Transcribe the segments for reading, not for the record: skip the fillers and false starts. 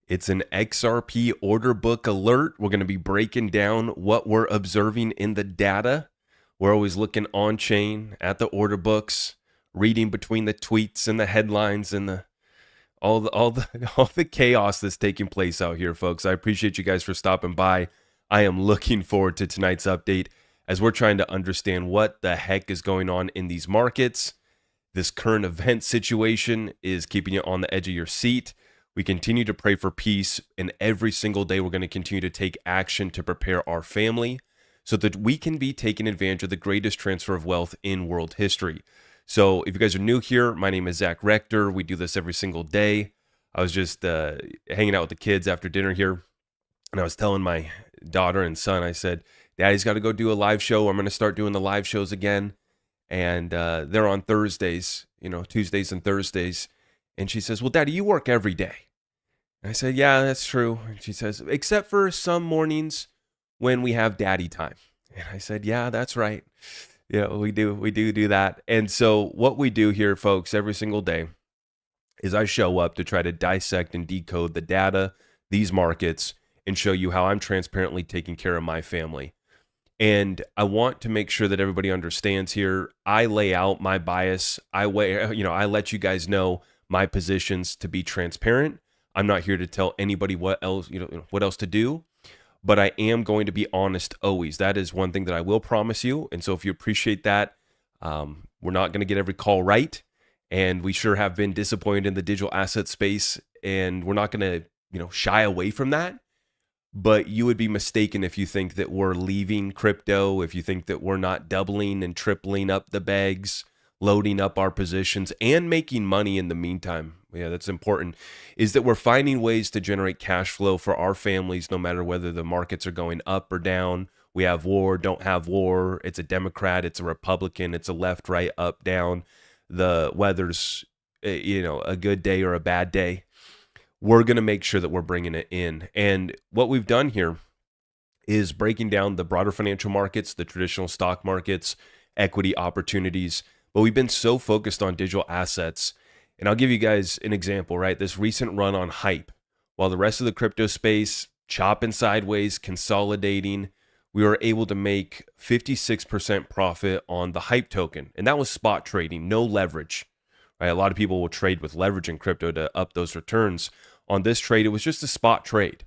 It's an XRP Orderbook alert. We're going to be breaking down what we're observing in the data. We're always looking on chain at the order books, reading between the tweets and the headlines and all the chaos that's taking place out here, folks. I appreciate you guys for stopping by. I am looking forward to tonight's update as we're trying to understand what the heck is going on in these markets. This current event situation is keeping you on the edge of your seat. We continue to pray for peace, and every single day we're going to continue to take action to prepare our family so that we can be taking advantage of the greatest transfer of wealth in world history. So if you guys are new here, my name is Zach Rector. We do this every single day. I was just hanging out with the kids after dinner here, and I was telling my daughter and son, I said, Daddy's got to go do a live show. I'm going to start doing the live shows again. And they're on Thursdays, Tuesdays and Thursdays. And she says, well, Daddy, you work every day. And I said, yeah, that's true. And she says, except for some mornings when we have daddy time. And I said, yeah, that's right. Yeah, we do that. And so what we do here, folks, every single day is I show up to try to dissect and decode the data, these markets, and show you how I'm transparently taking care of my family. And I want to make sure that everybody understands here. I lay out my bias. I let you guys know my positions to be transparent. I'm not here to tell anybody what else to do, but I am going to be honest always. That is one thing that I will promise you. And so if you appreciate that, we're not going to get every call right. And we sure have been disappointed in the digital asset space, and we're not going to, shy away from that. But you would be mistaken if you think that we're leaving crypto, if you think that we're not doubling and tripling up the bags, loading up our positions, and making money in the meantime. Yeah, that's important, is that we're finding ways to generate cash flow for our families, no matter whether the markets are going up or down. We have war, don't have war. It's a Democrat, it's a Republican, it's a left, right, up, down. The weather's, a good day or a bad day. We're going to make sure that we're bringing it in. And what we've done here is breaking down the broader financial markets, the traditional stock markets, equity opportunities. But we've been so focused on digital assets. And I'll give you guys an example, right? This recent run on hype, while the rest of the crypto space chopping sideways, consolidating, we were able to make 56% profit on the hype token. And that was spot trading, no leverage. Right? A lot of people will trade with leverage in crypto to up those returns. On this trade, it was just a spot trade.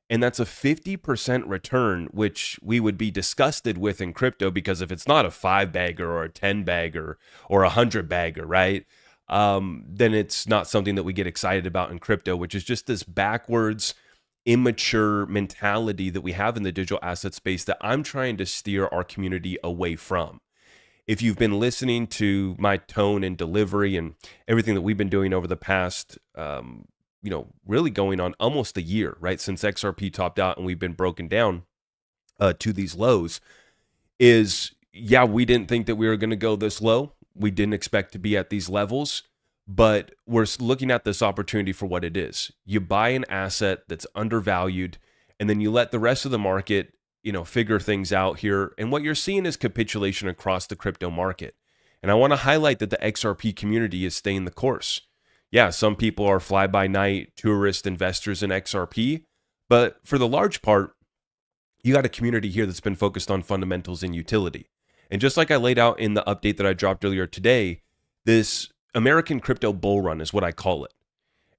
And that's a 50% return, which we would be disgusted with in crypto, because if it's not a 5-bagger or a 10-bagger or a 100-bagger, right, then it's not something that we get excited about in crypto, which is just this backwards, immature mentality that we have in the digital asset space that I'm trying to steer our community away from. If you've been listening to my tone and delivery and everything that we've been doing over the past, really going on almost a year, right, since XRP topped out and we've been broken down to these lows, is, yeah, we didn't think that we were going to go this low. We didn't expect to be at these levels, but we're looking at this opportunity for what it is. You buy an asset that's undervalued, and then you let the rest of the market figure things out here. And what you're seeing is capitulation across the crypto market. And I want to highlight that the XRP community is staying the course. Yeah, some people are fly-by-night tourist investors in XRP, but for the large part, you got a community here that's been focused on fundamentals and utility. And just like I laid out in the update that I dropped earlier today, this American crypto bull run is what I call it.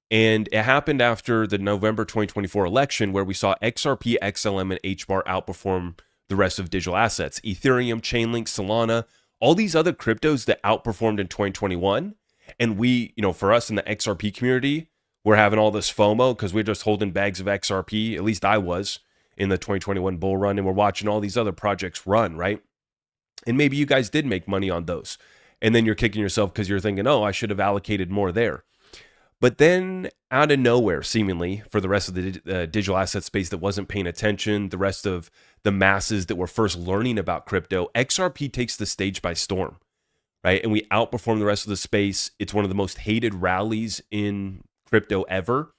And it happened after the November 2024 election, where we saw XRP, XLM, and HBAR outperform the rest of digital assets. Ethereum, Chainlink, Solana, all these other cryptos that outperformed in 2021. And we, for us in the XRP community, we're having all this FOMO because we're just holding bags of XRP. At least I was in the 2021 bull run, and we're watching all these other projects run, right? And maybe you guys did make money on those. And then you're kicking yourself because you're thinking, oh, I should have allocated more there. But then out of nowhere, seemingly, for the rest of the digital asset space that wasn't paying attention, the rest of the masses that were first learning about crypto, XRP takes the stage by storm, right? And we outperform the rest of the space. It's one of the most hated rallies in crypto ever.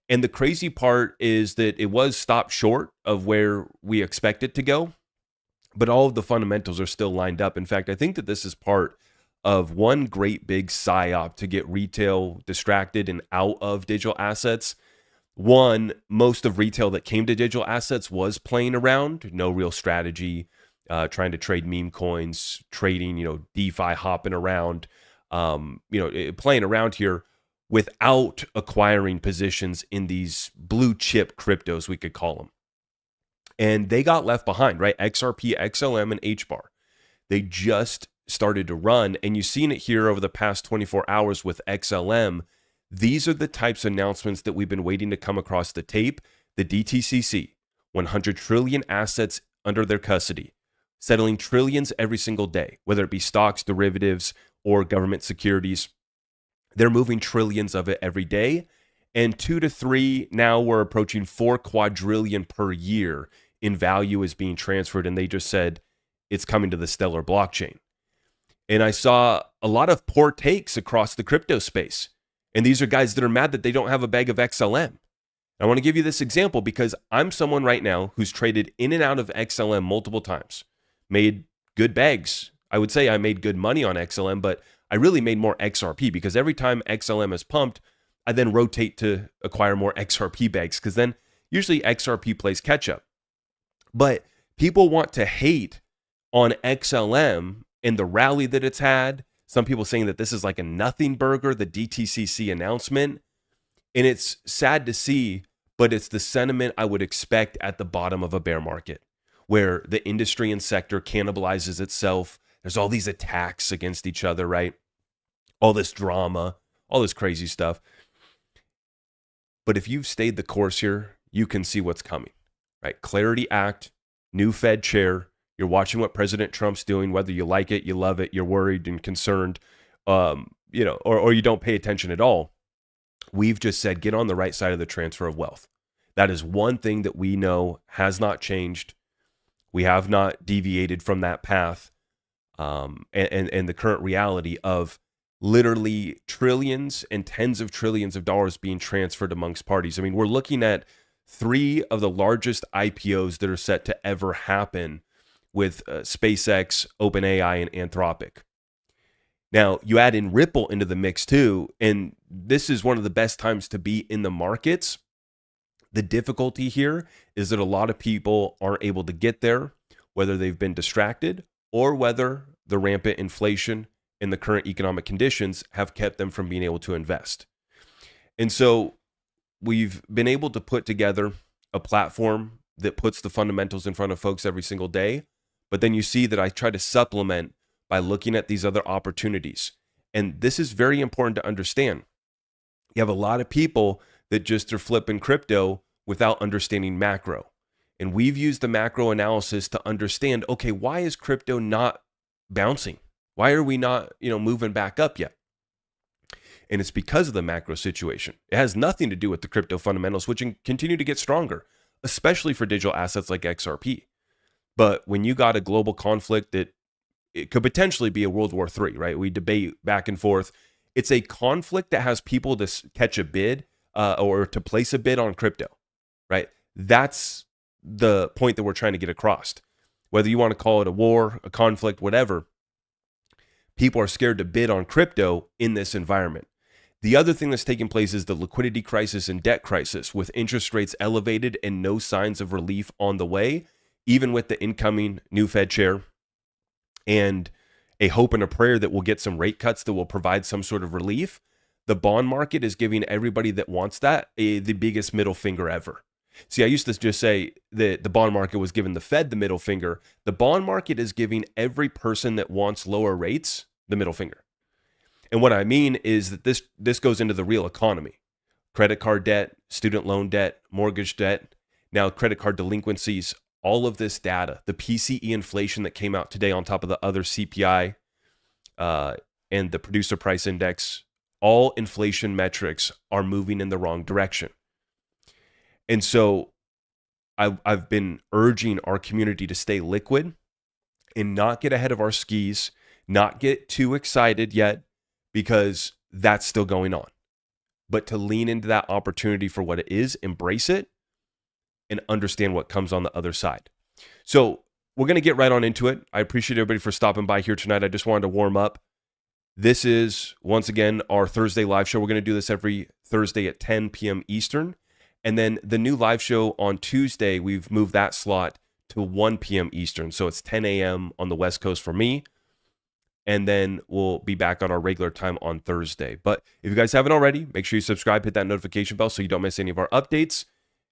And the crazy part is that it was stopped short of where we expect it to go, but all of the fundamentals are still lined up. In fact, I think that this is part of one great big psyop to get retail distracted and out of digital assets. One, most of retail that came to digital assets was playing around, no real strategy, trying to trade meme coins, trading, DeFi, hopping around, playing around here without acquiring positions in these blue chip cryptos, we could call them. And they got left behind, right? XRP, XLM, and HBAR. They just started to run. And you've seen it here over the past 24 hours with XLM. These are the types of announcements that we've been waiting to come across the tape. The DTCC, 100 trillion assets under their custody, settling trillions every single day, whether it be stocks, derivatives, or government securities. They're moving trillions of it every day. And 2 to 3, now we're approaching 4 quadrillion per year in value is being transferred. And they just said it's coming to the Stellar blockchain. And I saw a lot of poor takes across the crypto space. And these are guys that are mad that they don't have a bag of XLM. I want to give you this example because I'm someone right now who's traded in and out of XLM multiple times, made good bags. I would say I made good money on XLM, but I really made more XRP because every time XLM is pumped, I then rotate to acquire more XRP bags because then usually XRP plays catch up. But people want to hate on XLM and the rally that it's had. Some people saying that this is like a nothing burger, the DTCC announcement. And it's sad to see, but it's the sentiment I would expect at the bottom of a bear market, where the industry and sector cannibalizes itself. There's all these attacks against each other, right? All this drama, all this crazy stuff. But if you've stayed the course here, you can see what's coming, right? Clarity Act, new Fed chair. You're watching what President Trump's doing, whether you like it, you love it, you're worried and concerned, or you don't pay attention at all. We've just said, get on the right side of the transfer of wealth. That is one thing that we know has not changed. We have not deviated from that path. And the current reality of literally trillions and tens of trillions of dollars being transferred amongst parties. I mean, we're looking at 3 of the largest IPOs that are set to ever happen with SpaceX, OpenAI, and Anthropic. Now, you add in Ripple into the mix too, and this is one of the best times to be in the markets. The difficulty here is that a lot of people aren't able to get there, whether they've been distracted or whether the rampant inflation and the current economic conditions have kept them from being able to invest. And so we've been able to put together a platform that puts the fundamentals in front of folks every single day. But then you see that I try to supplement by looking at these other opportunities. And this is very important to understand. You have a lot of people that just are flipping crypto without understanding macro. And we've used the macro analysis to understand, okay, why is crypto not bouncing? Why are we not, moving back up yet? And it's because of the macro situation. It has nothing to do with the crypto fundamentals, which continue to get stronger, especially for digital assets like XRP. But when you got a global conflict that it could potentially be a World War III, right? We debate back and forth. It's a conflict that has people to catch a bid or to place a bid on crypto, right? That's the point that we're trying to get across. Whether you want to call it a war, a conflict, whatever, people are scared to bid on crypto in this environment. The other thing that's taking place is the liquidity crisis and debt crisis, with interest rates elevated and no signs of relief on the way, even with the incoming new Fed chair and a hope and a prayer that we'll get some rate cuts that will provide some sort of relief. The bond market is giving everybody that wants that the biggest middle finger ever. See, I used to just say that the bond market was giving the Fed the middle finger. The bond market is giving every person that wants lower rates the middle finger. And what I mean is that this goes into the real economy. Credit card debt, student loan debt, mortgage debt, now credit card delinquencies, all of this data, the PCE inflation that came out today on top of the other CPI and the producer price index, all inflation metrics are moving in the wrong direction. And so I've been urging our community to stay liquid and not get ahead of our skis, not get too excited yet, because that's still going on. But to lean into that opportunity for what it is, embrace it, and understand what comes on the other side. So we're going to get right on into it. I appreciate everybody for stopping by here tonight. I just wanted to warm up. This is, once again, our Thursday live show. We're going to do this every Thursday at 10 p.m. Eastern. And then the new live show on Tuesday, we've moved that slot to 1 p.m. Eastern. So it's 10 a.m. on the West Coast for me. And then we'll be back on our regular time on Thursday. But if you guys haven't already, make sure you subscribe, hit that notification bell so you don't miss any of our updates.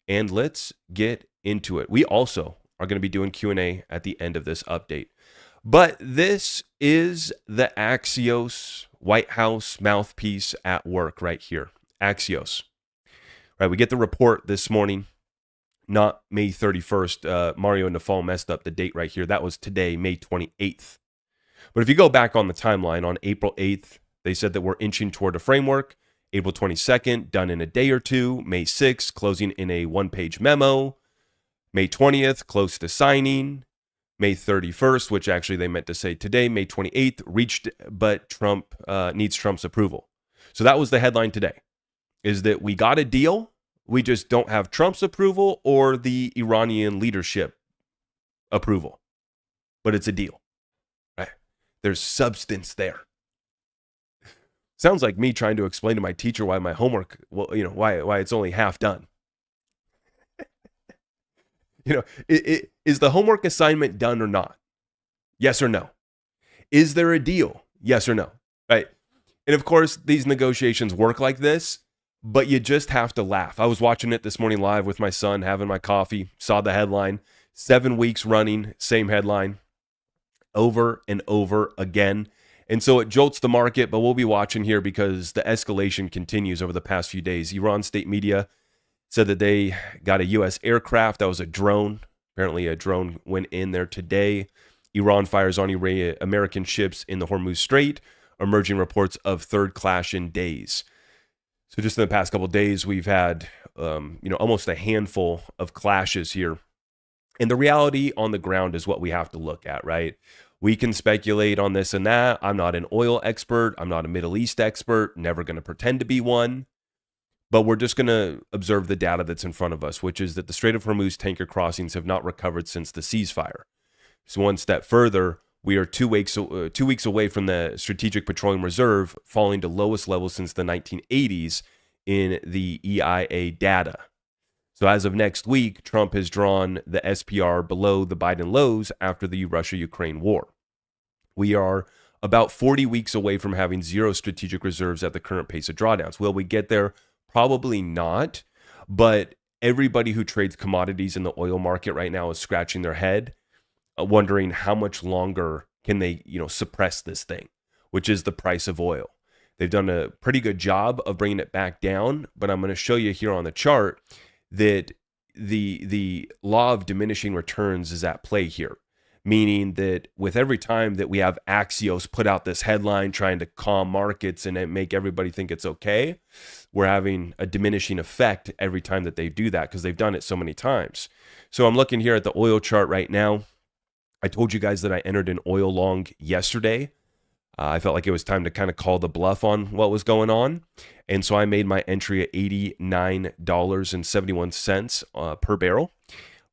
And let's get into it. We also are going to be doing Q&A at the end of this update. But this is the Axios White House mouthpiece at work right here. Axios. Right, we get the report this morning, not May 31st. Mario Nafal messed up the date right here. That was today, May 28th. But if you go back on the timeline, on April 8th, they said that we're inching toward a framework. April 22nd, done in a day or two. May 6th, closing in a one-page memo. May 20th, close to signing. May 31st, which actually they meant to say today. May 28th, reached, but Trump needs Trump's approval. So that was the headline today, is that we got a deal. We just don't have Trump's approval or the Iranian leadership approval. But it's a deal. Right? There's substance there. Sounds like me trying to explain to my teacher why my homework, why it's only half done. Is the homework assignment done or not? Yes or no? Is there a deal? Yes or no? Right? And of course, these negotiations work like this, but you just have to laugh. I was watching it this morning live with my son, having my coffee, saw the headline, 7 weeks running, same headline, over and over again. And so it jolts the market, but we'll be watching here because the escalation continues over the past few days. Iran state media said that they got a U.S. aircraft. That was a drone. Apparently a drone went in there today. Iran fires on American ships in the Hormuz Strait. Emerging reports of third clash in days. So just in the past couple of days, we've had almost a handful of clashes here. And the reality on the ground is what we have to look at, right? We can speculate on this and that. I'm not an oil expert. I'm not a Middle East expert. Never going to pretend to be one. But we're just going to observe the data that's in front of us, which is that the Strait of Hormuz tanker crossings have not recovered since the ceasefire. So one step further, we are 2 weeks away from the Strategic Petroleum Reserve falling to lowest levels since the 1980s in the EIA data. So as of next week, Trump has drawn the SPR below the Biden lows after the Russia-Ukraine war. We are about 40 weeks away from having zero strategic reserves at the current pace of drawdowns. Will we get there? Probably not. But everybody who trades commodities in the oil market right now is scratching their head, wondering how much longer can they, suppress this thing, which is the price of oil. They've done a pretty good job of bringing it back down, but I'm going to show you here on the chart that the law of diminishing returns is at play here, meaning that with every time that we have Axios put out this headline trying to calm markets and make everybody think it's okay, we're having a diminishing effect every time that they do that because they've done it so many times. So I'm looking here at the oil chart right now. I told you guys that I entered an oil long yesterday. I felt like it was time to kind of call the bluff on what was going on. And so I made my entry at $89.71 per barrel.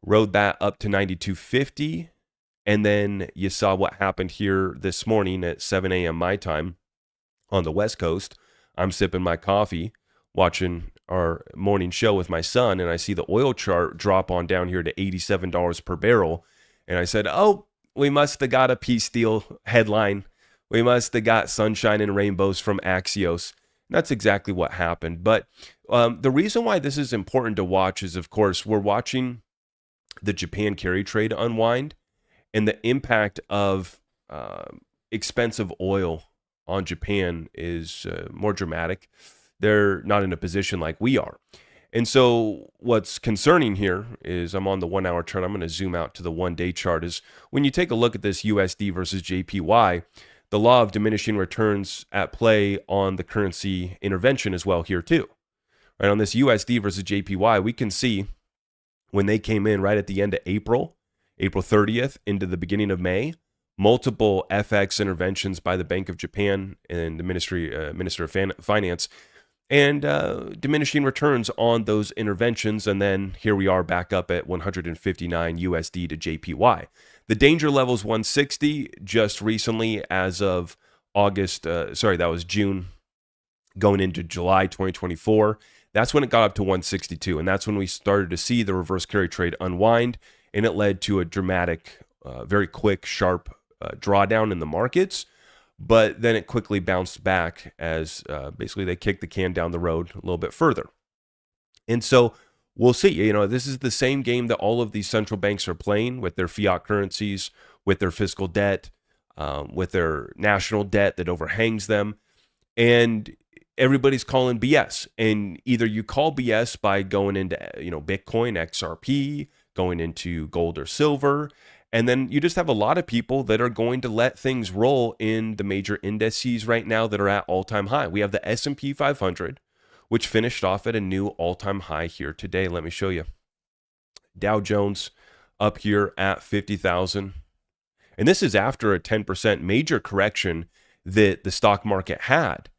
Rode that up to $92.50. And then you saw what happened here this morning at 7 a.m. my time on the West Coast. I'm sipping my coffee, watching our morning show with my son, and I see the oil chart drop on down here to $87 per barrel. And I said, oh, we must have got a peace deal headline. We must have got sunshine and rainbows from Axios. And that's exactly what happened. But the reason why this is important to watch is, of course, we're watching the Japan carry trade unwind, and the impact of expensive oil on Japan is more dramatic. They're not in a position like we are. And so what's concerning here is I'm on the 1 hour chart. I'm going to zoom out to the 1 day chart. Is when you take a look at this USD versus JPY, the law of diminishing returns at play on the currency intervention as well here too. Right, on this USD versus JPY, we can see when they came in right at the end of April 30th into the beginning of May, multiple FX interventions by the Bank of Japan and the Minister of Finance, and diminishing returns on those interventions. And then here we are back up at 159 USD to JPY. The danger level is 160 just recently as of that was June going into July 2024. That's when it got up to 162. And that's when we started to see the reverse carry trade unwind. And it led to a dramatic, very quick, sharp drawdown in the markets. But then it quickly bounced back as basically they kicked the can down the road a little bit further. And so we'll see. This is the same game that all of these central banks are playing with their fiat currencies, with their fiscal debt, with their national debt that overhangs them. And everybody's calling BS. And either you call BS by going into, Bitcoin, XRP, going into gold or silver. And then you just have a lot of people that are going to let things roll in the major indices right now that are at all-time high. We have the S&P 500, which finished off at a new all-time high here today. Let me show you. Dow Jones up here at 50,000. And this is after a 10% major correction that the stock market had,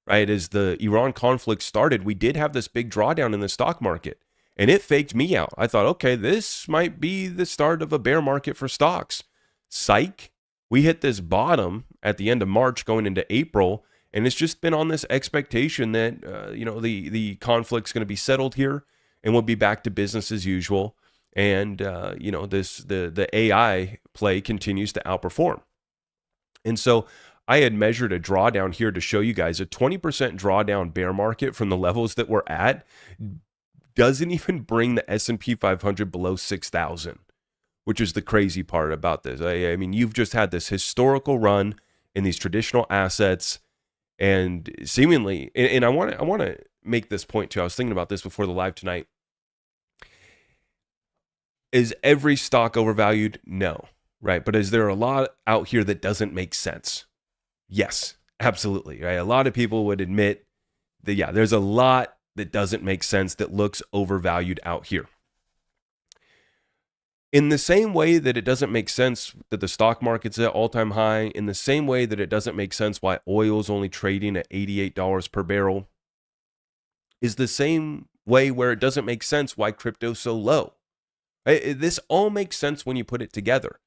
right? As the Iran conflict started, we did have this big drawdown in the stock market. And it faked me out. I thought, okay, this might be the start of a bear market for stocks. Psych. We hit this bottom at the end of March going into April. And it's just been on this expectation that, the conflict's going to be settled here and we'll be back to business as usual. And, the AI play continues to outperform. And so I had measured a drawdown here to show you guys a 20% drawdown bear market from the levels that we're at doesn't even bring the S&P 500 below 6,000, which is the crazy part about this. I mean, you've just had this historical run in these traditional assets, and seemingly, and I want to make this point too. I was thinking about this before the live tonight. Is every stock overvalued? No, right? But is there a lot out here that doesn't make sense? Yes, absolutely. Right? A lot of people would admit that, there's a lot that doesn't make sense, that looks overvalued out here. In the same way that it doesn't make sense that the stock market's at all-time high, in the same way that it doesn't make sense why oil is only trading at $88 per barrel, is the same way where it doesn't make sense why crypto's so low. This all makes sense when you put it together.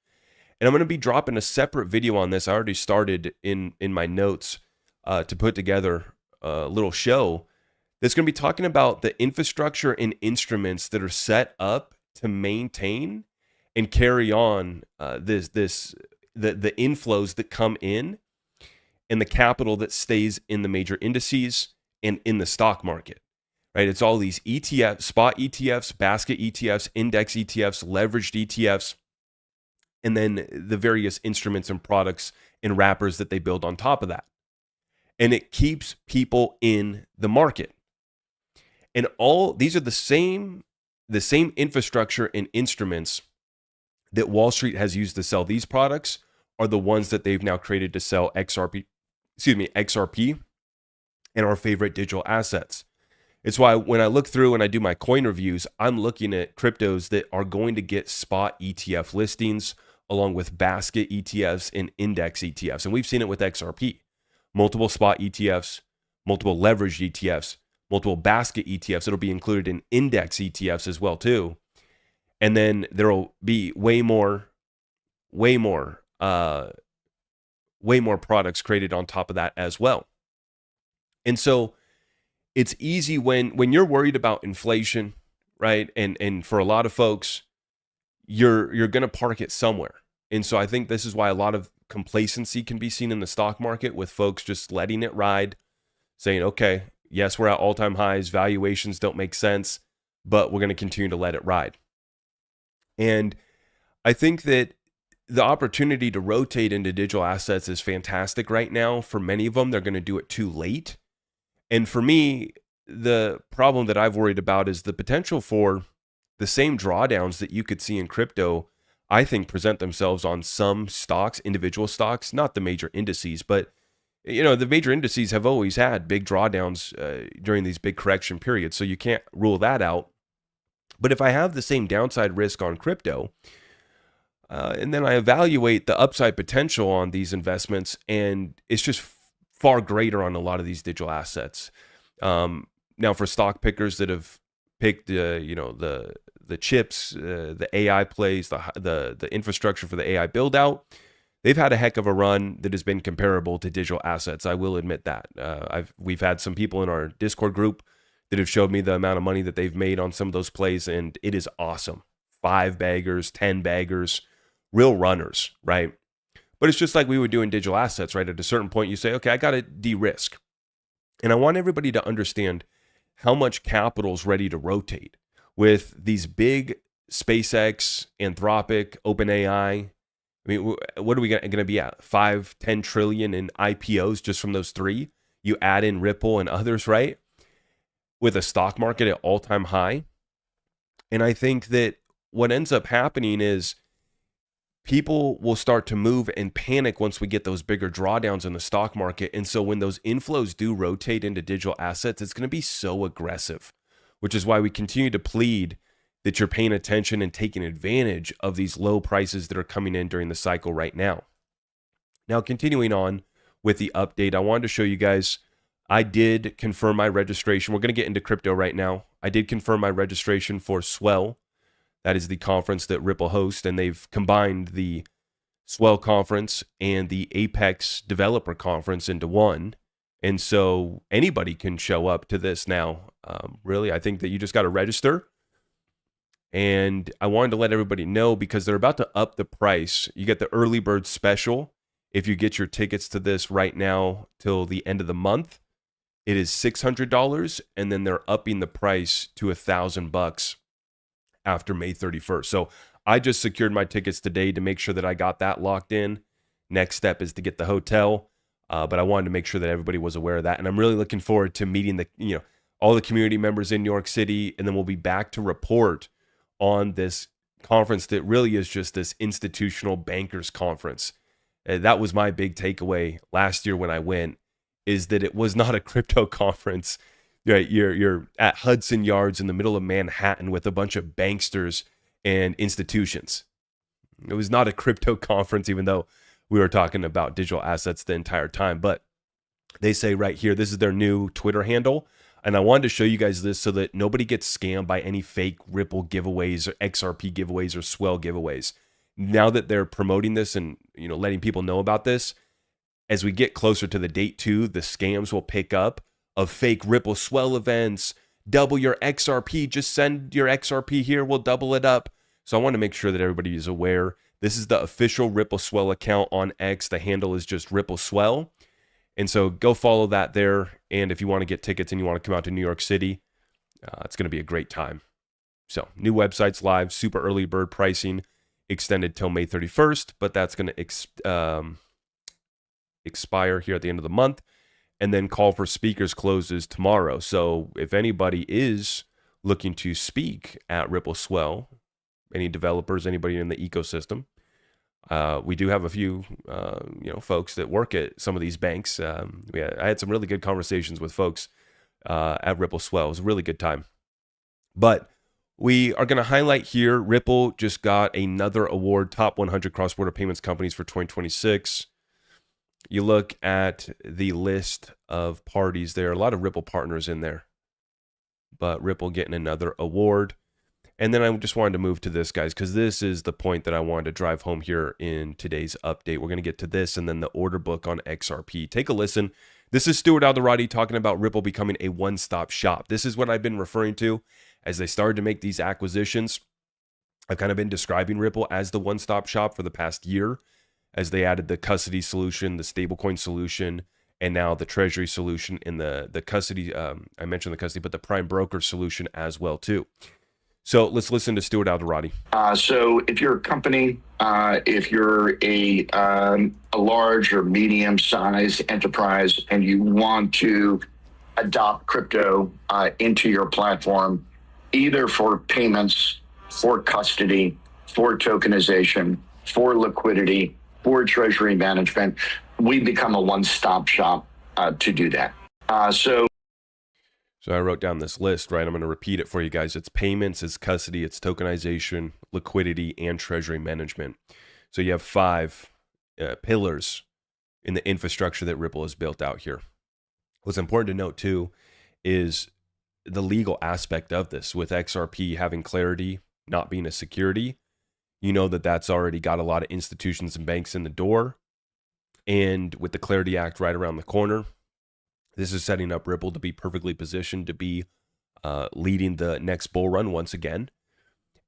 And I'm going to be dropping a separate video on this. I already started in my notes to put together a little show that's going to be talking about the infrastructure and instruments that are set up to maintain and carry on the inflows that come in and the capital that stays in the major indices and in the stock market. Right? It's all these ETFs, spot ETFs, basket ETFs, index ETFs, leveraged ETFs, and then the various instruments and products and wrappers that they build on top of that. And it keeps people in the market. And all these are the same infrastructure and instruments that Wall Street has used to sell these products are the ones that they've now created to sell XRP and our favorite digital assets. It's why when I look through and I do my coin reviews, I'm looking at cryptos that are going to get spot ETF listings along with basket ETFs and index ETFs. And we've seen it with XRP. Multiple spot ETFs, multiple leveraged ETFs, multiple basket ETFs that'll be included in index ETFs as well too. And then there'll be way more products created on top of that as well. And so it's easy when you're worried about inflation, right? And for a lot of folks, you're going to park it somewhere. And so I think this is why a lot of complacency can be seen in the stock market with folks just letting it ride, saying, okay, yes, we're at all-time highs, valuations don't make sense, but we're going to continue to let it ride. And I think that the opportunity to rotate into digital assets is fantastic right now. For many of them, they're going to do it too late. And for me, the problem that I've worried about is the potential for the same drawdowns that you could see in crypto, I think present themselves on some stocks, individual stocks, not the major indices, but the major indices have always had big drawdowns during these big correction periods. So you can't rule that out. But if I have the same downside risk on crypto, and then I evaluate the upside potential on these investments, and it's just far greater on a lot of these digital assets. Now, for stock pickers that have picked, the chips, the AI plays, the infrastructure for the AI build out, they've had a heck of a run that has been comparable to digital assets. I will admit that. We've had some people in our Discord group that have showed me the amount of money that they've made on some of those plays, and it is awesome. 5 baggers, 10 baggers, real runners, right? But it's just like we would do in digital assets, right? At a certain point, you say, okay, I got to de-risk. And I want everybody to understand how much capital is ready to rotate with these big SpaceX, Anthropic, OpenAI. I mean, what are we going to be at? 5-10 trillion in IPOs just from those three? You add in Ripple and others, right? With a stock market at all-time high. And I think that what ends up happening is people will start to move and panic once we get those bigger drawdowns in the stock market. And so when those inflows do rotate into digital assets, it's going to be so aggressive, which is why we continue to plead that you're paying attention and taking advantage of these low prices that are coming in during the cycle right now. Now, continuing on with the update, I wanted to show you guys, I did confirm my registration. We're going to get into crypto right now. I did confirm my registration for Swell. That is the conference that Ripple hosts, and they've combined the Swell conference and the Apex Developer Conference into one. And so anybody can show up to this now. Really, I think that you just got to register. And I wanted to let everybody know because they're about to up the price. You get the early bird special. If you get your tickets to this right now till the end of the month, it is $600, and then they're upping the price to $1,000 after May 31st. So I just secured my tickets today to make sure that I got that locked in. Next step is to get the hotel, but I wanted to make sure that everybody was aware of that. And I'm really looking forward to meeting all the community members in New York City, and then we'll be back to report on this conference that really is just this institutional bankers conference. That was my big takeaway last year when I went, is that it was not a crypto conference. You're at Hudson Yards in the middle of Manhattan with a bunch of banksters and institutions. It was not a crypto conference, even though we were talking about digital assets the entire time. But they say right here, this is their new Twitter handle. And I wanted to show you guys this so that nobody gets scammed by any fake Ripple giveaways or XRP giveaways or Swell giveaways. Now that they're promoting this and letting people know about this, as we get closer to the date too, the scams will pick up of fake Ripple Swell events. Double your XRP. Just send your XRP here. We'll double it up. So I want to make sure that everybody is aware. This is the official Ripple Swell account on X. The handle is just Ripple Swell. And so go follow that there. And if you want to get tickets and you want to come out to New York City, it's going to be a great time. So new websites live, super early bird pricing, extended till May 31st, but that's going to expire here at the end of the month. And then call for speakers closes tomorrow. So if anybody is looking to speak at Ripple Swell, any developers, anybody in the ecosystem, we do have a few, folks that work at some of these banks. I had some really good conversations with folks at Ripple Swell. It was a really good time. But we are going to highlight here, Ripple just got another award, Top 100 Cross-Border Payments Companies for 2026. You look at the list of parties, there are a lot of Ripple partners in there. But Ripple getting another award. And then I just wanted to move to this, guys, because this is the point that I wanted to drive home here in today's update. We're going to get to this and then the order book on XRP. Take a listen. This is Stuart Alderati talking about Ripple becoming a one-stop shop. This is what I've been referring to as they started to make these acquisitions. I've kind of been describing Ripple as the one-stop shop for the past year as they added the custody solution, the stablecoin solution, and now the treasury solution in the custody. I mentioned the custody, but the prime broker solution as well, too. So let's listen to Stuart Alderati. So if you're a company, if you're a large or medium-sized enterprise and you want to adopt crypto into your platform, either for payments, for custody, for tokenization, for liquidity, for treasury management, we become a one-stop shop to do that. So I wrote down this list, right? I'm going to repeat it for you guys. It's payments, it's custody, it's tokenization, liquidity, and treasury management. So you have 5 pillars in the infrastructure that Ripple has built out here. What's important to note too is the legal aspect of this. With XRP having clarity, not being a security, you know that that's already got a lot of institutions and banks in the door. And with the Clarity Act right around the corner, this is setting up Ripple to be perfectly positioned to be leading the next bull run once again.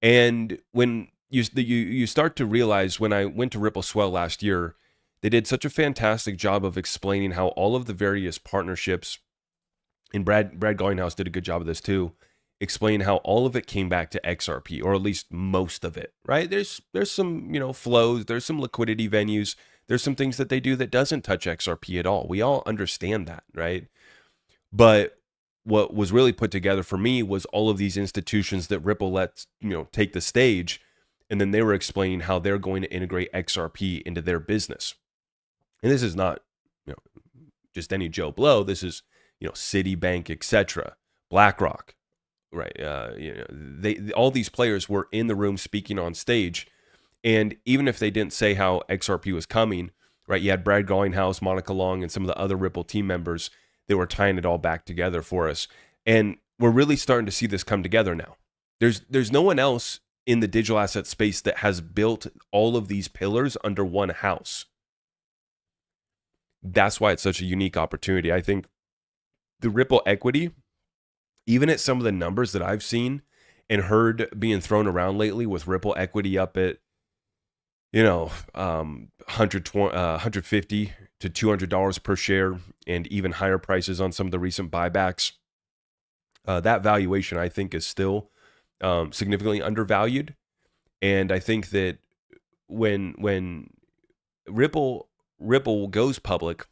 And when you start to realize, when I went to Ripple Swell last year, they did such a fantastic job of explaining how all of the various partnerships, and Brad Garlinghouse did a good job of this too, explain how all of it came back to XRP, or at least most of it, right? There's some, flows, there's some liquidity venues, there's some things that they do that doesn't touch XRP at all. We all understand that, right? But what was really put together for me was all of these institutions that Ripple lets, take the stage, and then they were explaining how they're going to integrate XRP into their business. And this is not, just any Joe Blow. This is, Citibank, etc., BlackRock, right? They all these players were in the room speaking on stage, and even if they didn't say how XRP was coming, right? You had Brad Garlinghouse, Monica Long, and some of the other Ripple team members. They were tying it all back together for us, and we're really starting to see this come together now. There's no one else in the digital asset space that has built all of these pillars under one house. That's why it's such a unique opportunity. I think the Ripple equity, even at some of the numbers that I've seen and heard being thrown around lately, with Ripple equity up at, 150 to $200 per share, and even higher prices on some of the recent buybacks, that valuation, I think, is still significantly undervalued. And I think that when Ripple goes public,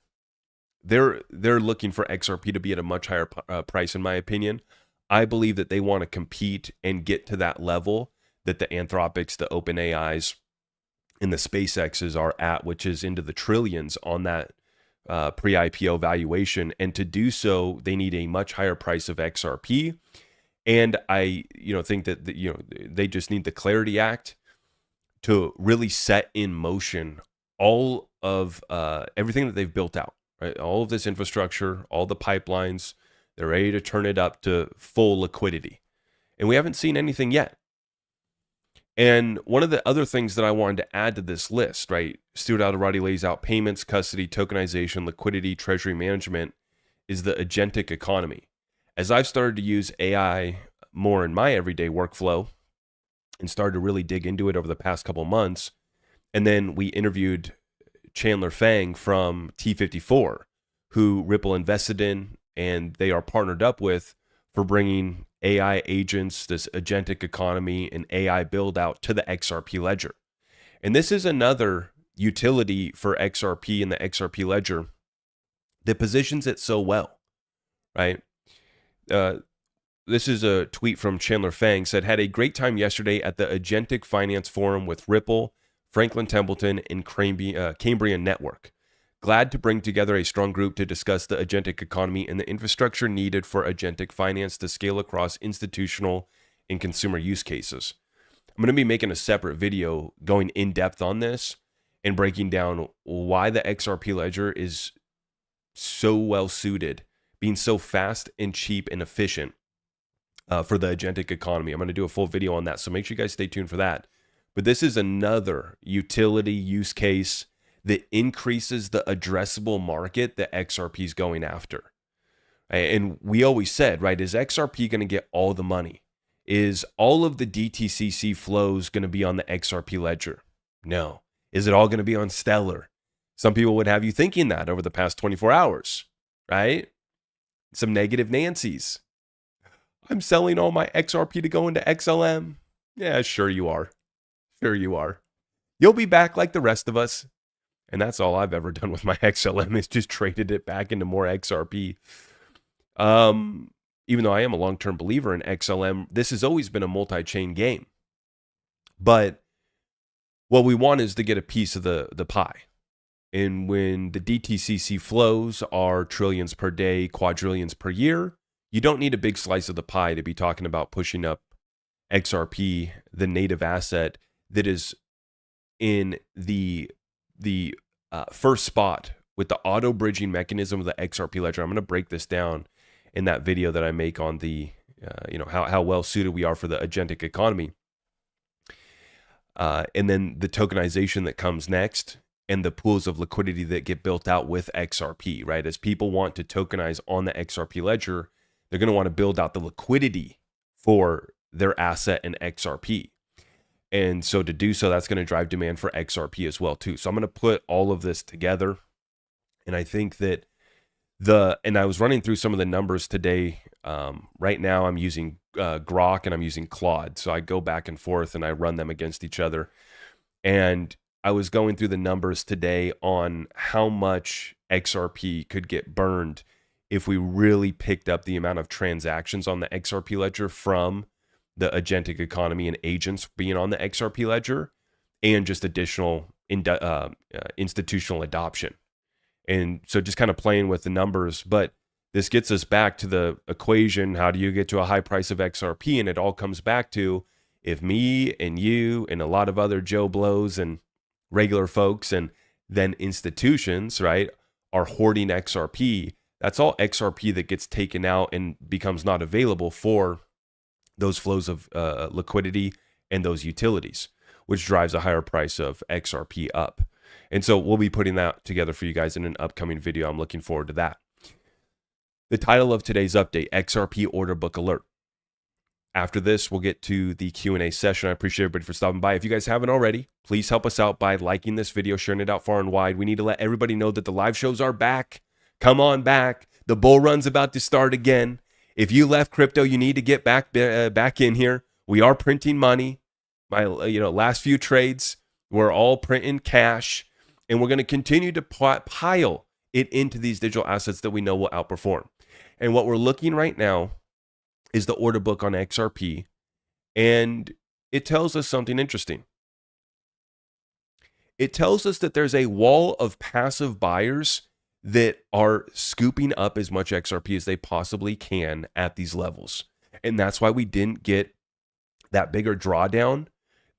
they're looking for XRP to be at a much higher price, in my opinion. I believe that they want to compete and get to that level that the Anthropics, the OpenAIs, and the SpaceXs are at, which is into the trillions on that pre-IPO valuation. And to do so, they need a much higher price of XRP. And I, think that they just need the Clarity Act to really set in motion all of everything that they've built out, right? All of this infrastructure, all the pipelines. They're ready to turn it up to full liquidity, and we haven't seen anything yet. And one of the other things that I wanted to add to this list, right? Stuart Alderati lays out payments, custody, tokenization, liquidity, treasury management, is the agentic economy. As I've started to use AI more in my everyday workflow and started to really dig into it over the past couple months, and then we interviewed Chandler Fang from T54, who Ripple invested in, and they are partnered up with for bringing AI agents, this agentic economy, and AI build out to the XRP ledger. And this is another utility for XRP and the XRP ledger that positions it so well, right? This is a tweet from Chandler Fang, said, had a great time yesterday at the Agentic Finance Forum with Ripple, Franklin Templeton, and Cambrian Network. Glad to bring together a strong group to discuss the agentic economy and the infrastructure needed for agentic finance to scale across institutional and consumer use cases. I'm going to be making a separate video going in depth on this and breaking down why the XRP ledger is so well suited, being so fast and cheap and efficient for the agentic economy. I'm going to do a full video on that, so make sure you guys stay tuned for that. But this is another utility use case that increases the addressable market that XRP is going after. And we always said, right, is XRP going to get all the money? Is all of the DTCC flows going to be on the XRP ledger? No. Is it all going to be on Stellar? Some people would have you thinking that over the past 24 hours, right? Some negative Nancy's. I'm selling all my XRP to go into XLM. Yeah, sure you are. Sure you are. You'll be back like the rest of us. And that's all I've ever done with my XLM, is just traded it back into more XRP. Even though I am a long-term believer in XLM, this has always been a multi-chain game. But what we want is to get a piece of the pie. And when the DTCC flows are trillions per day, quadrillions per year, you don't need a big slice of the pie to be talking about pushing up XRP, the native asset that is in the first spot with the auto bridging mechanism of the XRP ledger. I'm going to break this down in that video that I make on the, how well suited we are for the agentic economy. And then the tokenization that comes next, and the pools of liquidity that get built out with XRP, right? As people want to tokenize on the XRP ledger, They're going to want to build out the liquidity for their asset in XRP. And so to do so, that's going to drive demand for XRP as well too. So I'm going to put all of this together. And I think that and I was running through some of the numbers today. Right now I'm using Grok and I'm using Claude. So I go back and forth and I run them against each other. And I was going through the numbers today on how much XRP could get burned if we really picked up the amount of transactions on the XRP ledger from the agentic economy and agents being on the XRP ledger, and just additional institutional adoption. And so just kind of playing with the numbers. But this gets us back to the equation. How do you get to a high price of XRP? And it all comes back to, if me and you and a lot of other Joe Blows and regular folks and then institutions, right, are hoarding XRP, that's all XRP that gets taken out and becomes not available for those flows of liquidity and those utilities, which drives a higher price of XRP up. And so we'll be putting that together for you guys in an upcoming video. I'm looking forward to that. The title of today's update, XRP Order Book Alert. After this, we'll get to the Q&A session. I appreciate everybody for stopping by. If you guys haven't already, please help us out by liking this video, sharing it out far and wide. We need to let everybody know that the live shows are back. Come on back. The bull run's about to start again. If you left crypto, you need to get back in here. We are printing money. My last few trades, we're all printing cash, and we're going to continue to pile it into these digital assets that we know will outperform. And what we're looking right now is the order book on XRP, and it tells us something interesting. It tells us that there's a wall of passive buyers that are scooping up as much XRP as they possibly can at these levels. And that's why we didn't get that bigger drawdown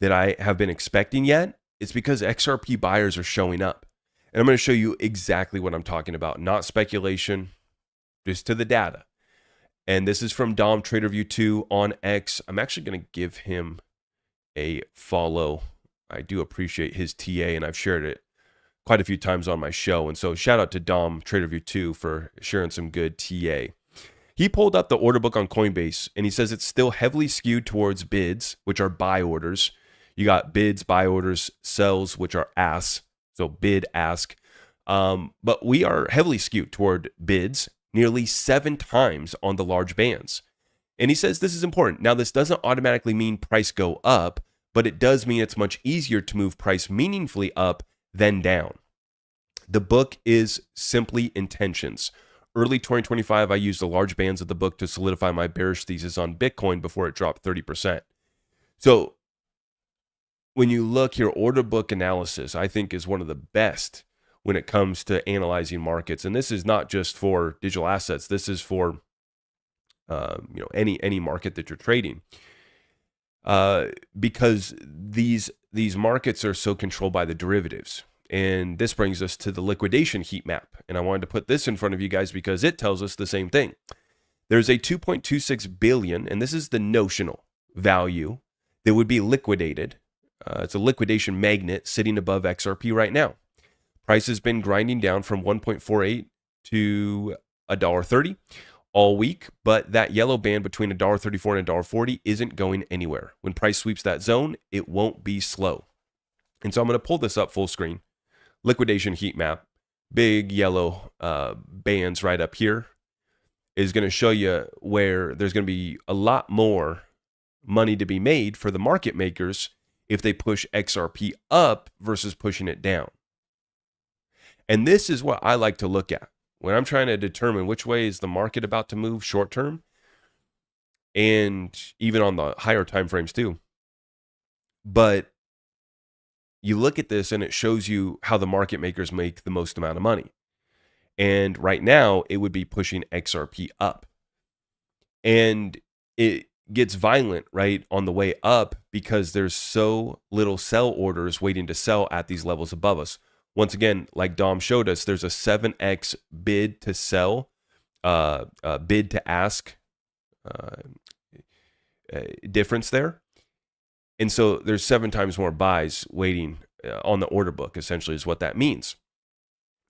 that I have been expecting yet. It's because XRP buyers are showing up. And I'm going to show you exactly what I'm talking about. Not speculation, just to the data. And this is from Dom TraderView 2 on X. I'm actually going to give him a follow. I do appreciate his TA, and I've shared it quite a few times on my show. And so shout out to Dom TraderView 2 for sharing some good TA. He pulled up the order book on Coinbase, and he says it's still heavily skewed towards bids, which are buy orders. You got bids, buy orders, sells, which are ask. So bid, ask. But we are heavily skewed toward bids, nearly 7 times on the large bands. And he says this is important. Now, this doesn't automatically mean price go up, but it does mean it's much easier to move price meaningfully up than down. The book is simply intentions. Early 2025, I used the large bands of the book to solidify my bearish thesis on Bitcoin before it dropped 30%. So when you look, your order book analysis, I think, is one of the best when it comes to analyzing markets. And this is not just for digital assets. This is for any market that you're trading. Because these markets are so controlled by the derivatives. And this brings us to the liquidation heat map. And I wanted to put this in front of you guys because it tells us the same thing. There's a 2.26 billion, and this is the notional value that would be liquidated. It's a liquidation magnet sitting above XRP right now. Price has been grinding down from 1.48 to $1.30 all week, but that yellow band between $1.34 and $1.40 isn't going anywhere. When price sweeps that zone, it won't be slow. And so I'm going to pull this up full screen. Liquidation heat map, big yellow bands right up here, is going to show you where there's going to be a lot more money to be made for the market makers if they push XRP up versus pushing it down. And this is what I like to look at when I'm trying to determine which way is the market about to move short term, and even on the higher time frames too. But you look at this and it shows you how the market makers make the most amount of money. And right now it would be pushing XRP up. And it gets violent right on the way up because there's so little sell orders waiting to sell at these levels above us. Once again, like Dom showed us, there's a 7x bid to sell, bid to ask difference there. And so there's 7 times more buys waiting on the order book, essentially, is what that means.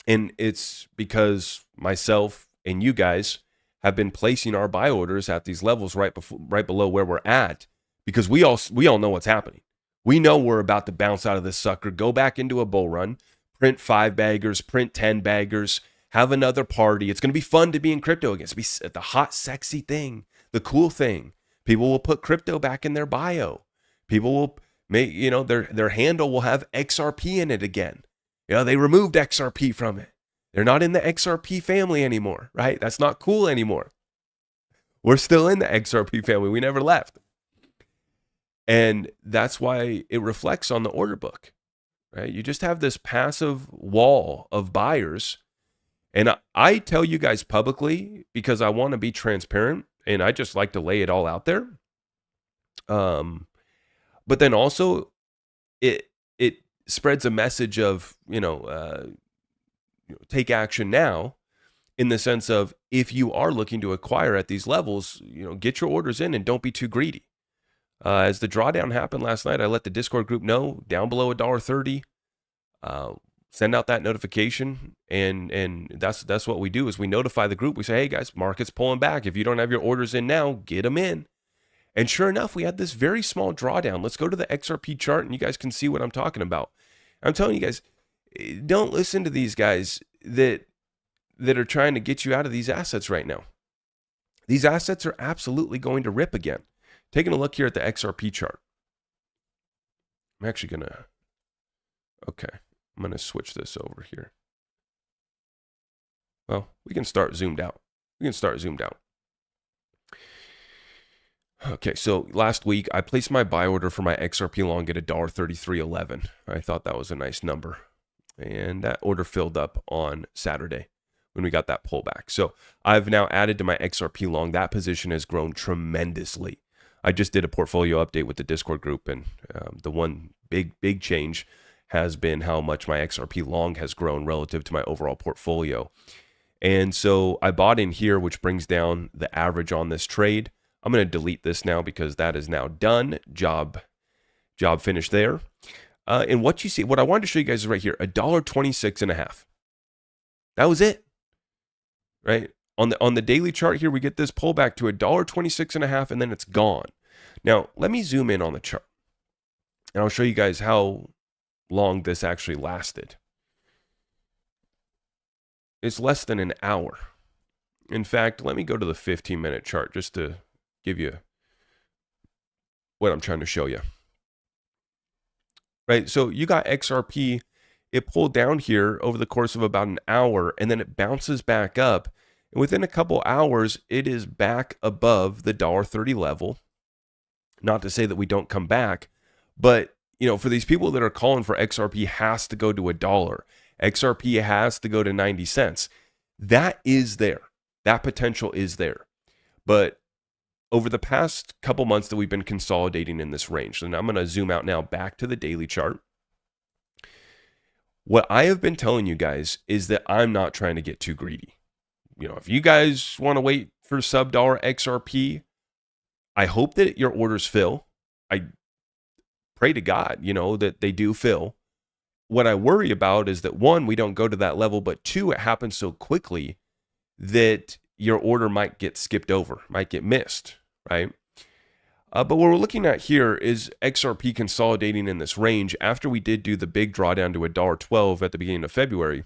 And it's because myself and you guys have been placing our buy orders at these levels right below where we're at, because we all know what's happening. We know we're about to bounce out of this sucker, go back into a bull run, print 5 baggers, print 10 baggers, have another party. It's going to be fun to be in crypto again. It's going to be the hot, sexy thing, the cool thing. People will put crypto back in their bio. People will make, their handle will have XRP in it again. They removed XRP from it. They're not in the XRP family anymore, right? That's not cool anymore. We're still in the XRP family. We never left. And that's why it reflects on the order book, right? You just have this passive wall of buyers. And I tell you guys publicly because I want to be transparent and I just like to lay it all out there. But then also it spreads a message of, take action now, in the sense of, if you are looking to acquire at these levels, get your orders in and don't be too greedy. As the drawdown happened last night, I let the Discord group know, down below $1.30. Send out that notification, and that's what we do, is we notify the group. We say, hey guys, market's pulling back. If you don't have your orders in now, get them in. And sure enough, we had this very small drawdown. Let's go to the XRP chart and you guys can see what I'm talking about. I'm telling you guys, don't listen to these guys that are trying to get you out of these assets right now. These assets are absolutely going to rip again. Taking a look here at the XRP chart. I'm actually going to, I'm going to switch this over here. Well, we can start zoomed out. Okay, so last week I placed my buy order for my XRP long at $1.3311. I thought that was a nice number. And that order filled up on Saturday when we got that pullback. So I've now added to my XRP long. That position has grown tremendously. I just did a portfolio update with the Discord group, and the one big change has been how much my XRP long has grown relative to my overall portfolio. And so I bought in here, which brings down the average on this trade. I'm going to delete this now because that is now done. Job finished there. And what you see, what I wanted to show you guys is right here, $1.26.5. That was it, right? On the daily chart here, we get this pullback to $1.26.5, and then it's gone. Now, let me zoom in on the chart, and I'll show you guys how long this actually lasted. It's less than an hour. In fact, let me go to the 15-minute chart just to give you what I'm trying to show you. Right, so you got XRP, it pulled down here over the course of about an hour, and then it bounces back up. And within a couple hours, it is back above the $1.30 level. Not to say that we don't come back, but for these people that are calling for XRP has to go to $1, XRP has to go to 90 cents, that is there. That potential is there. But over the past couple months that we've been consolidating in this range, and I'm going to zoom out now back to the daily chart. What I have been telling you guys is that I'm not trying to get too greedy. If you guys want to wait for sub-dollar XRP, I hope that your orders fill. I pray to God, that they do fill. What I worry about is that, one, we don't go to that level, but two, it happens so quickly that your order might get skipped over, might get missed, right? But what we're looking at here is XRP consolidating in this range after we did do the big drawdown to $1.12 at the beginning of February.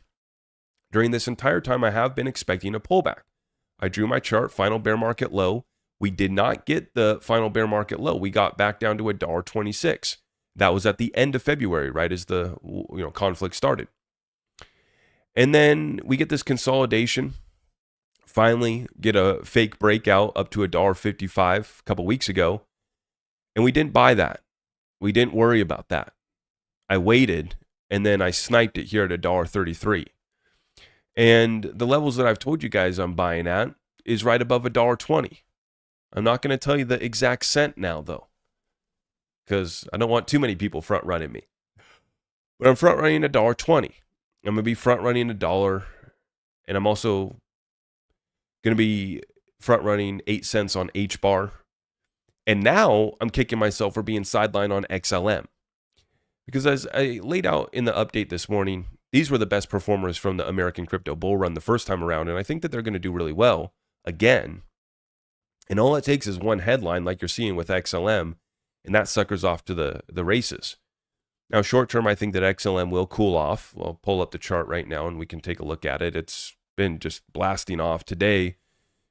During this entire time, I have been expecting a pullback. I drew my chart, final bear market low. We did not get the final bear market low. We got back down to $1.26. That was at the end of February, right as the conflict started. And then we get this consolidation. Finally get a fake breakout up to $1.55 a couple weeks ago. And we didn't buy that. We didn't worry about that. I waited, and then I sniped it here at $1.33. And the levels that I've told you guys I'm buying at is right above $1.20. I'm not going to tell you the exact cent now, though, because I don't want too many people front running me. But I'm front running $1.20. I'm going to be front running $1, and I'm also going to be front running 8 cents on H bar. And now I'm kicking myself for being sidelined on XLM. Because as I laid out in the update this morning, these were the best performers from the American crypto bull run the first time around. And I think that they're going to do really well. again. And all it takes is one headline like you're seeing with XLM, and that sucker's off to the races. Now, short term, I think that XLM will cool off. I'll pull up the chart right now and we can take a look at it. It's been just blasting off. Today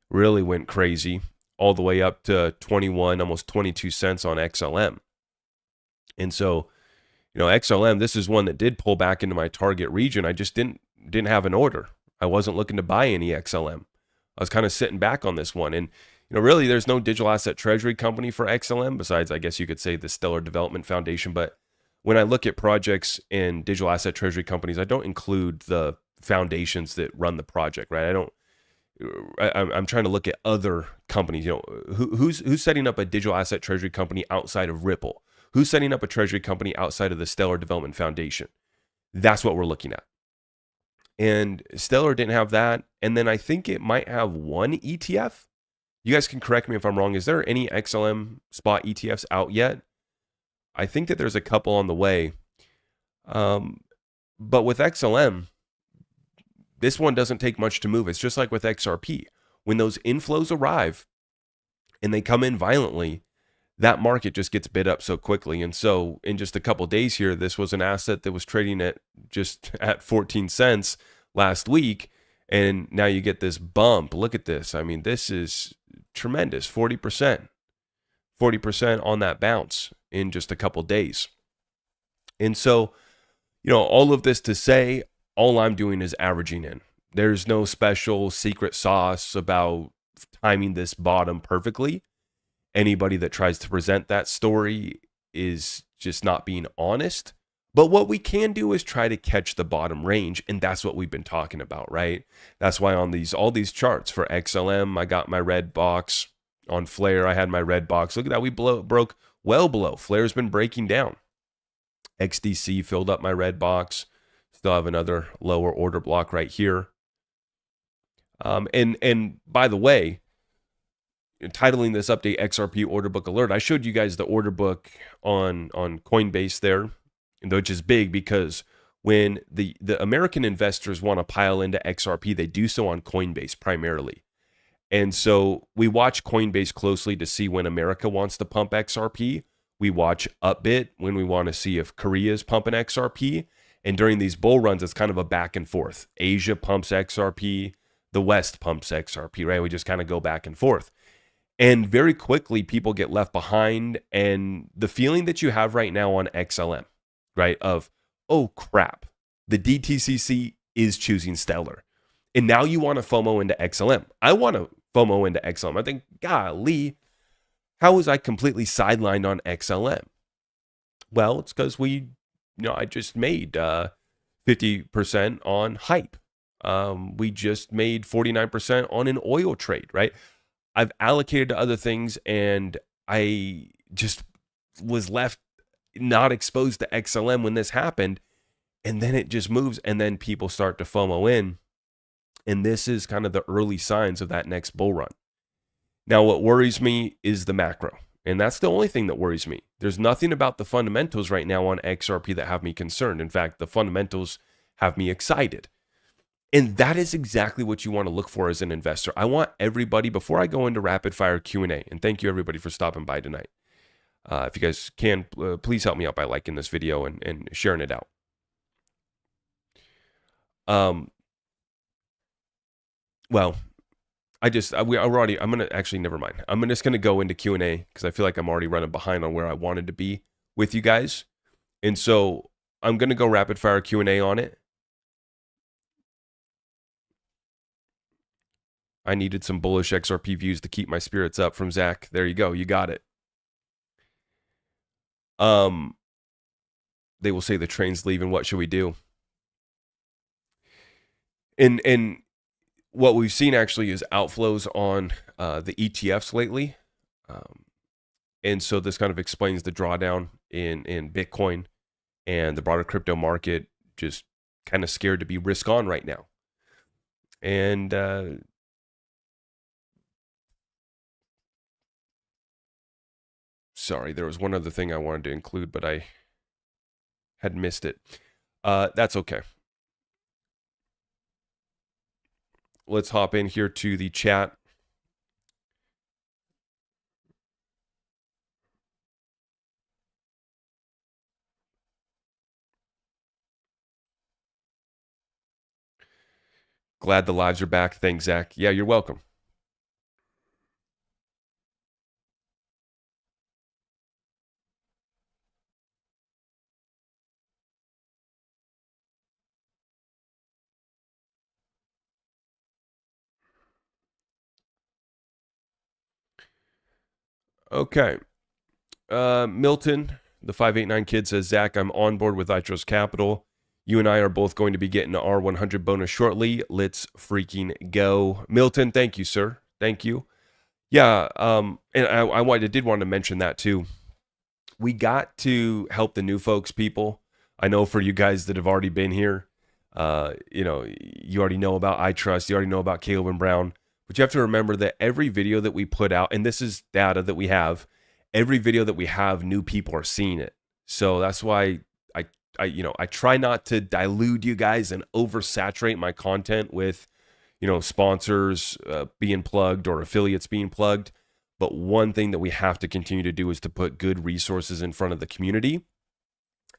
really went crazy, all the way up to 21, almost 22 cents on XLM. And so, XLM, this is one that did pull back into my target region. I just didn't have an order. I wasn't looking to buy any XLM. I was kind of sitting back on this one. And, really there's no digital asset treasury company for XLM besides, I guess you could say, the Stellar Development Foundation. But when I look at projects in digital asset treasury companies, I don't include the foundations that run the project, right? I'm trying to look at other companies. Who's setting up a digital asset treasury company outside of Ripple? Who's setting up a treasury company outside of the Stellar Development Foundation? That's what we're looking at. And Stellar didn't have that. And then I think it might have one ETF. You guys can correct me if I'm wrong. Is there any XLM spot ETFs out yet? I think that there's a couple on the way. But with XLM, this one doesn't take much to move. It's just like with XRP. When those inflows arrive and they come in violently, that market just gets bid up so quickly. And so in just a couple of days here, this was an asset that was trading at just at 14 cents last week. And now you get this bump. Look at this. I mean, this is tremendous. 40% on that bounce in just a couple of days. And so, all of this to say, all I'm doing is averaging in. There's no special secret sauce about timing this bottom perfectly. Anybody that tries to present that story is just not being honest. But what we can do is try to catch the bottom range, and that's what we've been talking about, right? That's why on all these charts for XLM, I got my red box. On Flare, I had my red box. Look at that, we broke well below. Flare's been breaking down. XDC filled up my red box. Still have another lower order block right here. And by the way, titling this update XRP Orderbook Alert, I showed you guys the order book on Coinbase there, which is big because when the American investors want to pile into XRP, they do so on Coinbase primarily. And so we watch Coinbase closely to see when America wants to pump XRP. We watch Upbit when we want to see if Korea is pumping XRP. And during these bull runs, it's kind of a back and forth. Asia pumps XRP, the West pumps XRP, right? We just kind of go back and forth. And very quickly, people get left behind. And the feeling that you have right now on XLM, right, of, oh crap, the DTCC is choosing Stellar. And now you want to FOMO into XLM. I want to FOMO into XLM. I think, golly, how was I completely sidelined on XLM? Well, it's because I just made 50% on hype. We just made 49% on an oil trade, right? I've allocated to other things and I just was left not exposed to XLM when this happened. And then it just moves and then people start to FOMO in. And this is kind of the early signs of that next bull run. Now, what worries me is the macro. And that's the only thing that worries me. There's nothing about the fundamentals right now on XRP that have me concerned. In fact, the fundamentals have me excited. And that is exactly what you want to look for as an investor. I want everybody, before I go into rapid fire Q&A, and thank you everybody for stopping by tonight. If you guys can, please help me out by liking this video and sharing it out. Well, I'm just going to go into Q&A because I feel like I'm already running behind on where I wanted to be with you guys. And so I'm going to go rapid fire Q&A on it. I needed some bullish XRP views to keep my spirits up from Zach. There you go. You got it. They will say the train's leaving. What should we do? And what we've seen actually is outflows on the ETFs lately. And so this kind of explains the drawdown in Bitcoin and the broader crypto market, just kind of scared to be risk on right now. And sorry, there was one other thing I wanted to include, but I had missed it. That's okay. Let's hop in here to the chat. Glad the lives are back. Thanks, Zach. Yeah, you're welcome. Okay. Milton, the 589 kid says, Zach, I'm on board with iTrust Capital. You and I are both going to be getting our 100 bonus shortly. Let's freaking go. Milton, thank you, sir. Thank you. Yeah, and I did want to mention that too. We got to help the new folks, people. I know for you guys that have already been here, you already know about iTrust, you already know about Caleb and Brown, but you have to remember that every video that we put out, and this is data that we have, every video that we have, new people are seeing it. So that's why I try not to dilute you guys and oversaturate my content with, sponsors being plugged or affiliates being plugged. But one thing that we have to continue to do is to put good resources in front of the community,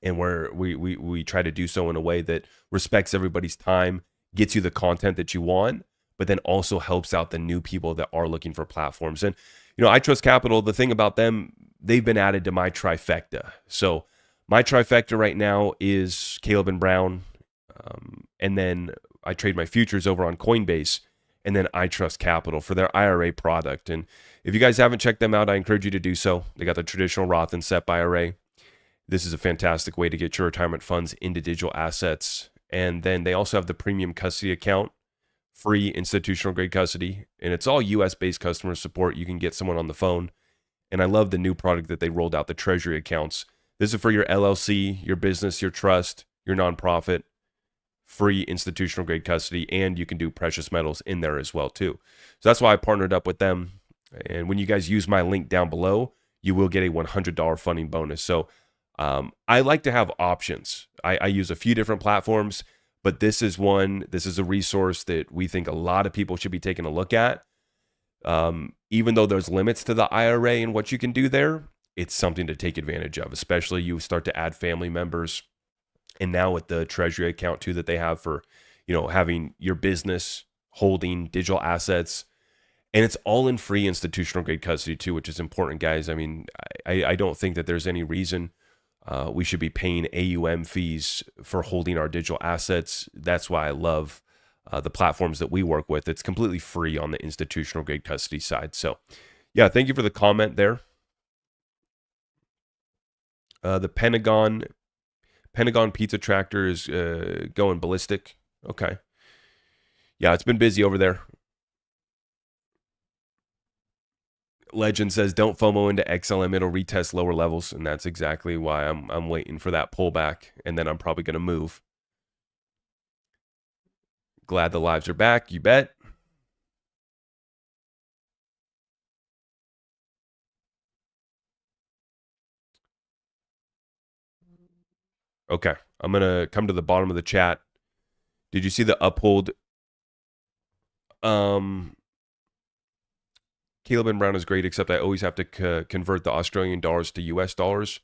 and where we try to do so in a way that respects everybody's time, gets you the content that you want, but then also helps out the new people that are looking for platforms. And iTrust Capital, the thing about them, they've been added to my trifecta. So my trifecta right now is Caleb and Brown, and then I trade my futures over on Coinbase, and then iTrust Capital for their IRA product. And if you guys haven't checked them out, I encourage you to do so. They got the traditional Roth and SEP IRA. This is a fantastic way to get your retirement funds into digital assets. And then they also have the premium custody account, free institutional grade custody, and it's all US based customer support. You can get someone on the phone. And I love the new product that they rolled out, the treasury accounts. This is for your LLC, your business, your trust, your nonprofit, free institutional grade custody, and you can do precious metals in there as well too. So that's why I partnered up with them. And when you guys use my link down below, you will get a $100 funding bonus. So I like to have options. I use a few different platforms, but this is a resource that we think a lot of people should be taking a look at. Even though there's limits to the IRA and what you can do there, it's something to take advantage of, especially you start to add family members. And now with the treasury account too that they have for, having your business holding digital assets, and it's all in free institutional grade custody too, which is important, guys. I mean, I don't think that there's any reason we should be paying AUM fees for holding our digital assets. That's why I love the platforms that we work with. It's completely free on the institutional grade custody side. So yeah, thank you for the comment there. The Pentagon pizza tractor is going ballistic. Okay. Yeah, it's been busy over there. Legend says, don't FOMO into XLM. It'll retest lower levels. And that's exactly why I'm waiting for that pullback. And then I'm probably going to move. Glad the lives are back. You bet. Okay. I'm going to come to the bottom of the chat. Did you see the Uphold? Caleb and Brown is great, except I always have to convert the Australian dollars to US dollars.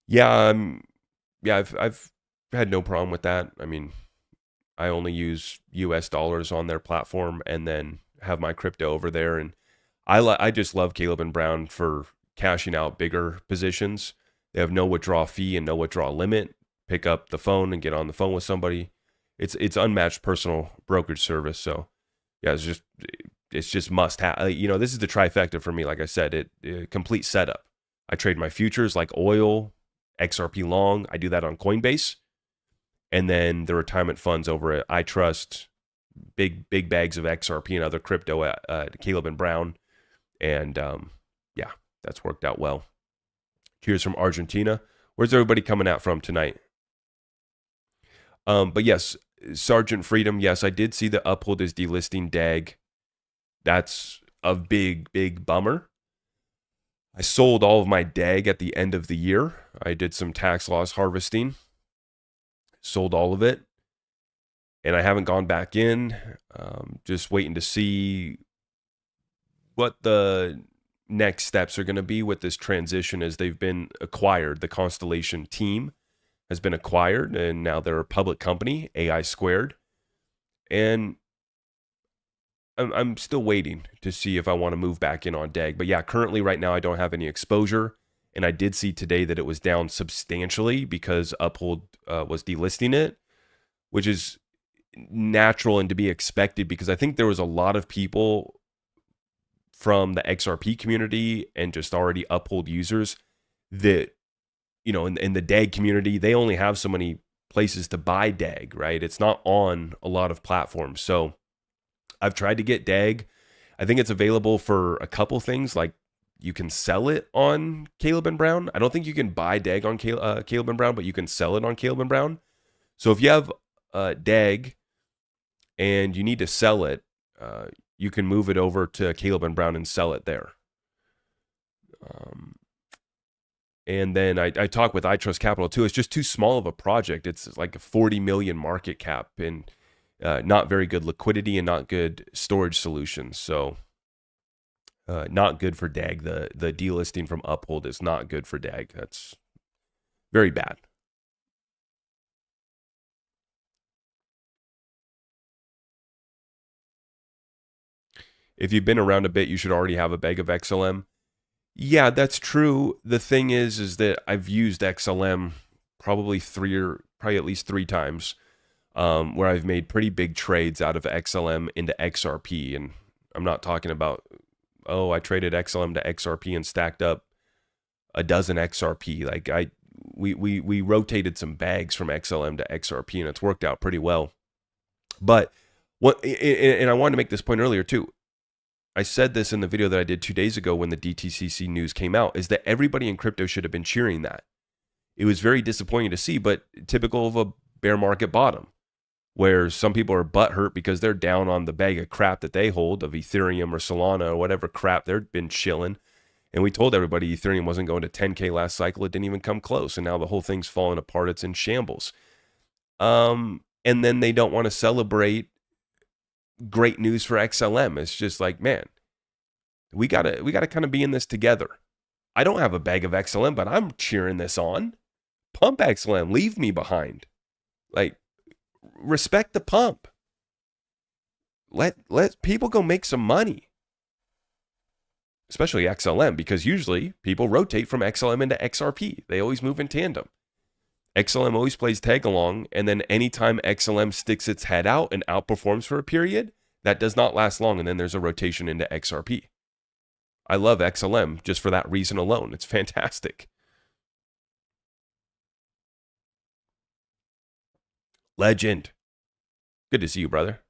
Yeah, I've had no problem with that. I mean, I only use US dollars on their platform and then have my crypto over there. And I just love Caleb and Brown for cashing out bigger positions. They have no withdrawal fee and no withdrawal limit. Pick up the phone and get on the phone with somebody. It's unmatched personal brokerage service. So yeah, it's just must have. This is the trifecta for me. Like I said, it complete setup. I trade my futures like oil, XRP long. I do that on Coinbase, and then the retirement funds over at iTrust, big bags of XRP and other crypto at Caleb and Brown, and yeah, that's worked out well. Cheers from Argentina. Where's everybody coming out from tonight? But yes, Sergeant Freedom. Yes, I did see the Uphold is delisting DAG. That's a big bummer. I sold all of my DAG at the end of the year. I did some tax loss harvesting, sold all of it, and I haven't gone back in. Just waiting to see what the next steps are going to be with this transition as they've been acquired. The Constellation team has been acquired, and now they're a public company, AI Squared. And I'm still waiting to see if I want to move back in on DEG. But yeah, currently right now I don't have any exposure. And I did see today that it was down substantially because Uphold was delisting it, which is natural and to be expected because I think there was a lot of people from the XRP community and just already Uphold users that, in the DEG community, they only have so many places to buy DEG, right? It's not on a lot of platforms. So I've tried to get DEG. I think it's available for a couple things, like you can sell it on Caleb and Brown. I don't think you can buy DEG on Caleb and Brown, but you can sell it on Caleb and Brown. So if you have DEG and you need to sell it, you can move it over to Caleb and Brown and sell it there. And then I talked with iTrust Capital too. It's just too small of a project. It's like a 40 million market cap and not very good liquidity and not good storage solutions. So not good for DEG. The delisting from Uphold is not good for DEG. That's very bad. If you've been around a bit, you should already have a bag of XLM. Yeah, that's true. The thing is that I've used XLM probably at least three times, where I've made pretty big trades out of XLM into XRP. And I'm not talking about, I traded XLM to XRP and stacked up a dozen XRP. Like we rotated some bags from XLM to XRP and it's worked out pretty well. But and I wanted to make this point earlier too. I said this in the video that I did 2 days ago when the DTCC news came out, is that everybody in crypto should have been cheering that. It was very disappointing to see, but typical of a bear market bottom, where some people are butthurt because they're down on the bag of crap that they hold of Ethereum or Solana or whatever crap they've been chilling. And we told everybody Ethereum wasn't going to 10K last cycle. It didn't even come close. And now the whole thing's falling apart. It's in shambles. And then they don't want to celebrate great news for XLM. It's just like, man, we gotta kind of be in this together. I don't have a bag of XLM, but I'm cheering this on. Pump XLM, leave me behind. Like, respect the pump. Let people go make some money. Especially XLM, because usually people rotate from XLM into XRP. They always move in tandem. XLM always plays tag along, and then anytime XLM sticks its head out and outperforms for a period, that does not last long, and then there's a rotation into XRP. I love XLM just for that reason alone. It's fantastic. Legend. Good to see you, brother.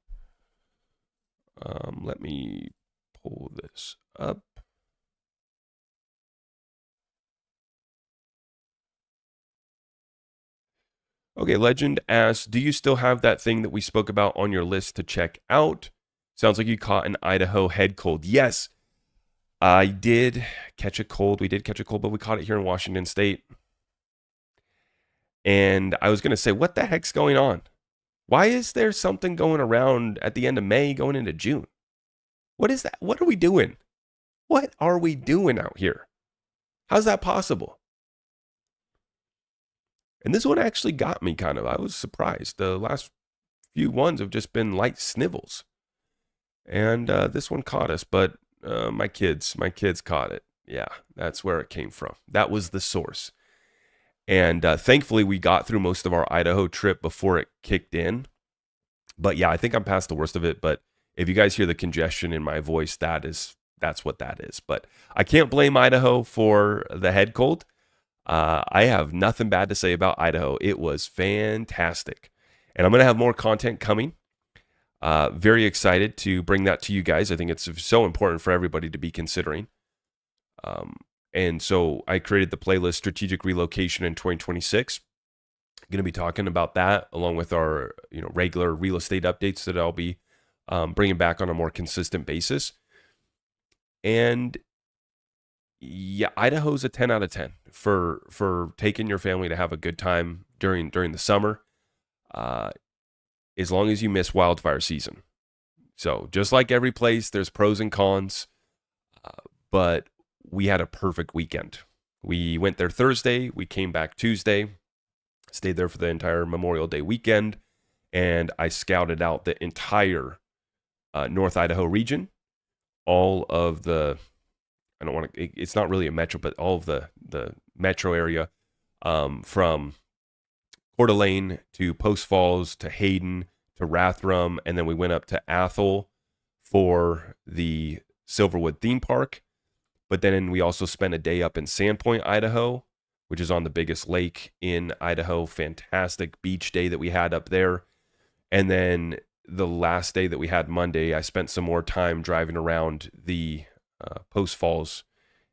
Let me pull this up. Okay, Legend asks, do you still have that thing that we spoke about on your list to check out? Sounds like you caught an Idaho head cold. Yes, I did catch a cold. We did catch a cold, but we caught it here in Washington State. And I was going to say, what the heck's going on? Why is there something going around at the end of May going into June? What is that? What are we doing? What are we doing out here? How's that possible? And this one actually got me kind of. I was surprised. The last few ones have just been light snivels. And this one caught us, but my kids caught it. Yeah, that's where it came from. That was the source. And thankfully, we got through most of our Idaho trip before it kicked in. But yeah, I think I'm past the worst of it. But if you guys hear the congestion in my voice, that's what that is. But I can't blame Idaho for the head cold. I have nothing bad to say about Idaho. It was fantastic. And I'm going to have more content coming. Very excited to bring that to you guys. I think it's so important for everybody to be considering. And so I created the playlist Strategic Relocation in 2026. Going to be talking about that along with our regular real estate updates that I'll be bringing back on a more consistent basis. And yeah, Idaho's a 10 out of 10 for taking your family to have a good time during the summer, as long as you miss wildfire season. So just like every place, there's pros and cons, but we had a perfect weekend. We went there Thursday, we came back Tuesday, stayed there for the entire Memorial Day weekend, and I scouted out the entire North Idaho region, all of the, I don't want to, it's not really a metro, but all of the metro area, from Coeur d'Alene to Post Falls to Hayden to Rathdrum, and then we went up to Athol for the Silverwood theme park. But then we also spent a day up in Sandpoint, Idaho, which is on the biggest lake in Idaho. Fantastic beach day that we had up there. And then the last day that we had, Monday, I spent some more time driving around the Post Falls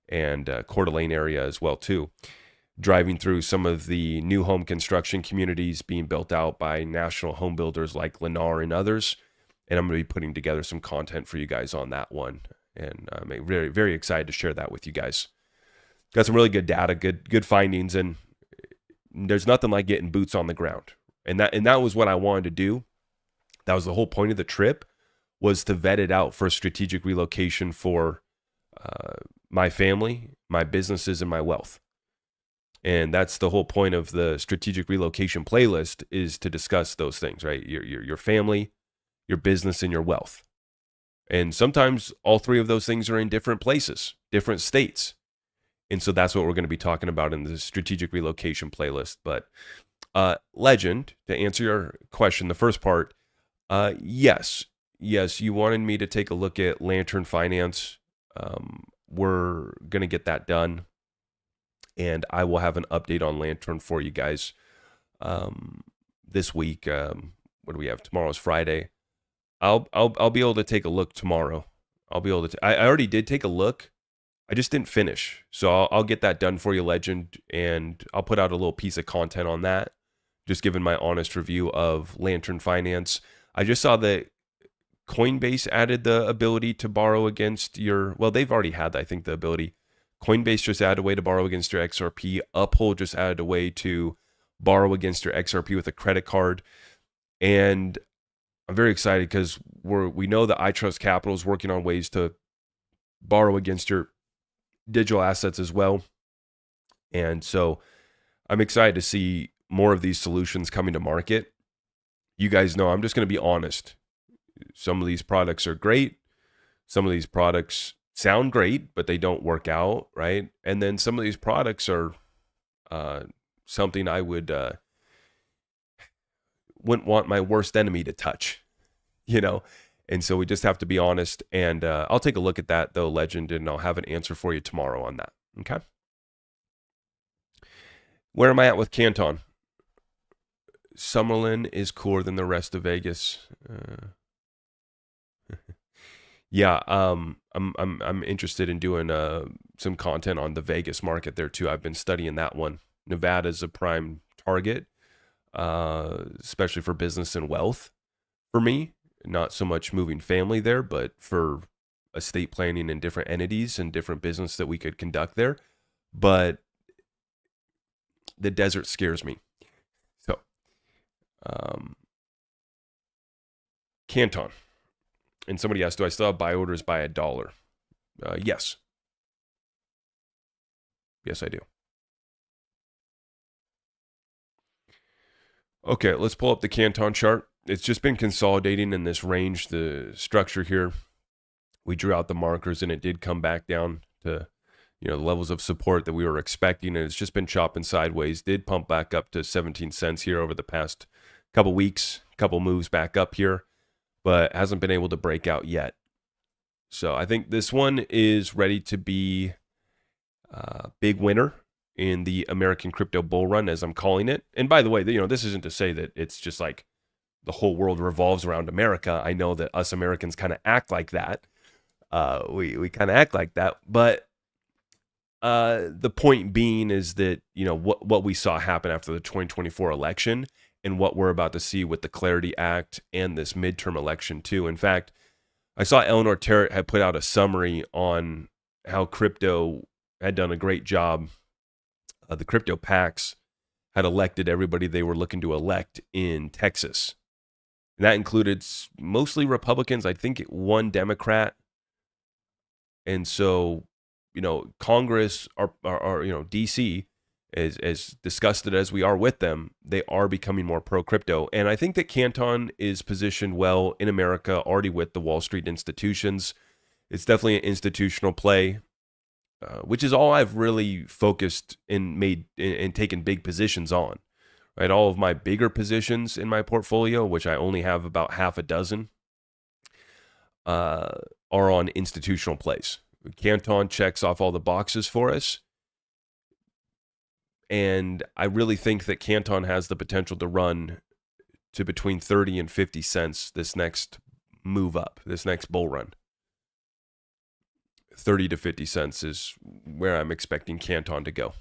and Coeur d'Alene area as well too, driving through some of the new home construction communities being built out by national home builders like Lennar and others. And I'm going to be putting together some content for you guys on that one. And I'm very, very excited to share that with you guys. Got some really good data, good findings, and there's nothing like getting boots on the ground. And that was what I wanted to do. That was the whole point of the trip, was to vet it out for a strategic relocation for my family, my businesses, and my wealth. And that's the whole point of the strategic relocation playlist, is to discuss those things, right? Your family, your business, and your wealth. And sometimes all three of those things are in different places, different states. And so that's what we're going to be talking about in the strategic relocation playlist. But Legend, to answer your question, the first part, yes, you wanted me to take a look at Lantern Finance. We're going to get that done. And I will have an update on Lantern for you guys this week. What do we have? Tomorrow's Friday. I'll be able to take a look tomorrow. I'll be able to. I already did take a look. I just didn't finish, so I'll get that done for you, Legend, and I'll put out a little piece of content on that, just giving my honest review of Lantern Finance. I just saw that Coinbase added the ability to borrow against your. Well, they've already had, I think, the ability. Coinbase just added a way to borrow against your XRP. Uphold just added a way to borrow against your XRP with a credit card, and I'm very excited because we know that iTrust Capital is working on ways to borrow against your digital assets as well. And so I'm excited to see more of these solutions coming to market. You guys know I'm just going to be honest. Some of these products are great. Some of these products sound great, but they don't work out, right? And then some of these products are something I wouldn't want my worst enemy to touch, And so we just have to be honest. And I'll take a look at that, though, Legend, and I'll have an answer for you tomorrow on that. Okay. Where am I at with Canton? Summerlin is cooler than the rest of Vegas. Yeah, I'm interested in doing some content on the Vegas market there too. I've been studying that one. Nevada's a prime target, especially for business and wealth for me. Not so much moving family there, but for estate planning and different entities and different business that we could conduct there. But the desert scares me. So, Canton. And somebody asked, do I still have buy orders by $1? Yes. Yes, I do. Okay, let's pull up the Canton chart. It's just been consolidating in this range, the structure here. We drew out the markers and it did come back down to, the levels of support that we were expecting. And it's just been chopping sideways. Did pump back up to 17 cents here over the past couple weeks, couple moves back up here, but hasn't been able to break out yet. So I think this one is ready to be a big winner in the American crypto bull run, as I'm calling it. And by the way, this isn't to say that it's just like the whole world revolves around America. I know that us Americans kind of act like that. We kind of act like that. But the point being is that, what we saw happen after the 2024 election and what we're about to see with the Clarity Act and this midterm election too. In fact, I saw Eleanor Terrett had put out a summary on how crypto had done a great job. The crypto PACs had elected everybody they were looking to elect in Texas. And that included mostly Republicans, I think one Democrat. And so, Congress or DC as disgusted as we are with them, they are becoming more pro-crypto. And I think that Canton is positioned well in America already with the Wall Street institutions. It's definitely an institutional play, which is all I've really focused and made and taken big positions on. Right, all of my bigger positions in my portfolio, which I only have about half a dozen, are on institutional plays. Canton checks off all the boxes for us. And I really think that Canton has the potential to run to between 30 and 50 cents this next move up, this next bull run. 30 to 50 cents is where I'm expecting Canton to go.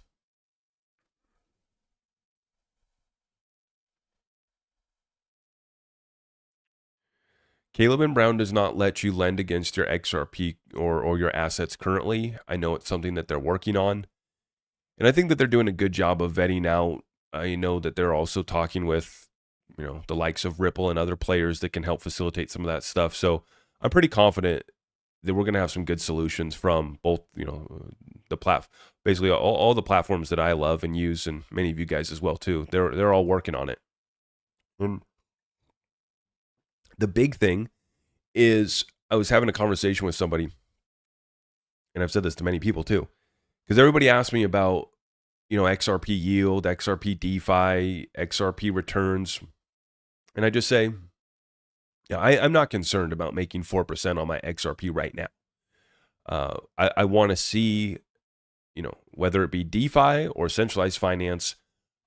Caleb and Brown does not let you lend against your XRP or your assets currently. I know it's something that they're working on. And I think that they're doing a good job of vetting out. I know that they're also talking with, the likes of Ripple and other players that can help facilitate some of that stuff. So I'm pretty confident that we're going to have some good solutions from both, basically all the platforms that I love and use, and many of you guys as well too. They're all working on it. And the big thing is, I was having a conversation with somebody, and I've said this to many people too, because everybody asks me about, XRP yield, XRP DeFi, XRP returns. And I just say, I'm not concerned about making 4% on my XRP right now. I want to see, whether it be DeFi or centralized finance,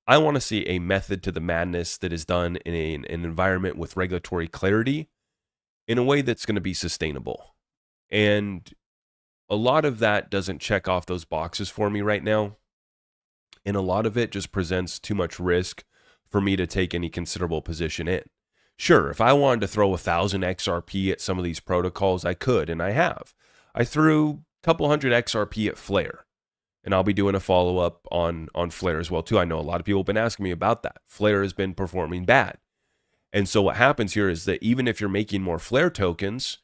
I want to see a method to the madness that is done in an environment with regulatory clarity in a way that's going to be sustainable. And a lot of that doesn't check off those boxes for me right now. And a lot of it just presents too much risk for me to take any considerable position in. Sure, if I wanted to throw 1,000 XRP at some of these protocols, I could, and I have. I threw a couple hundred XRP at Flare, and I'll be doing a follow-up on Flare as well, too. I know a lot of people have been asking me about that. Flare has been performing bad. And so what happens here is that even if you're making more Flare tokens,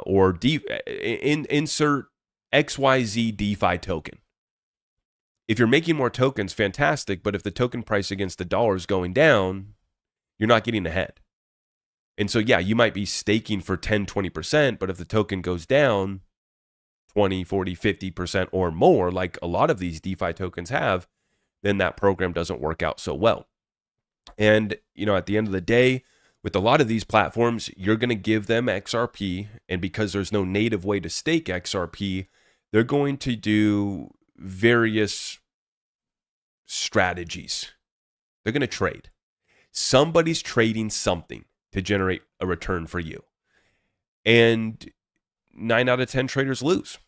or insert XYZ DeFi token. If you're making more tokens, fantastic, but if the token price against the dollar is going down, you're not getting ahead. And so, yeah, you might be staking for 10, 20%, but if the token goes down 20, 40, 50% or more, like a lot of these DeFi tokens have, then that program doesn't work out so well. And, at the end of the day, with a lot of these platforms, you're going to give them XRP, and because there's no native way to stake XRP, they're going to do various strategies. They're going to trade. Somebody's trading something to generate a return for you. And 9 out of 10 traders lose.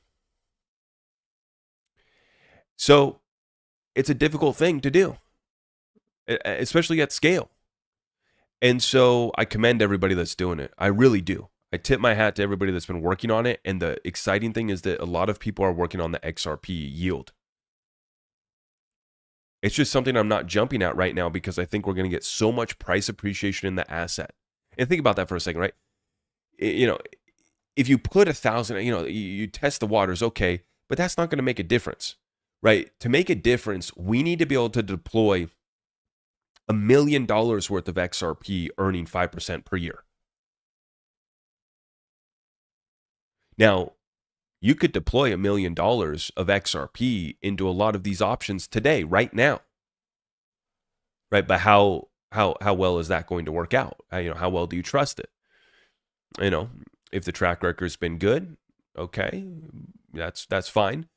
So it's a difficult thing to do, especially at scale. And so I commend everybody that's doing it. I really do. I tip my hat to everybody that's been working on it. And the exciting thing is that a lot of people are working on the XRP yield. It's just something I'm not jumping at right now because I think we're going to get so much price appreciation in the asset. And think about that for a second, right? If you put 1,000, you test the waters, okay, but that's not going to make a difference, right? To make a difference, we need to be able to deploy $1 million worth of XRP earning 5% per year. Now, you could deploy $1 million of XRP into a lot of these options today, right now. Right? But how well is that going to work out? How well do you trust it? If the track record's been good, okay, that's fine.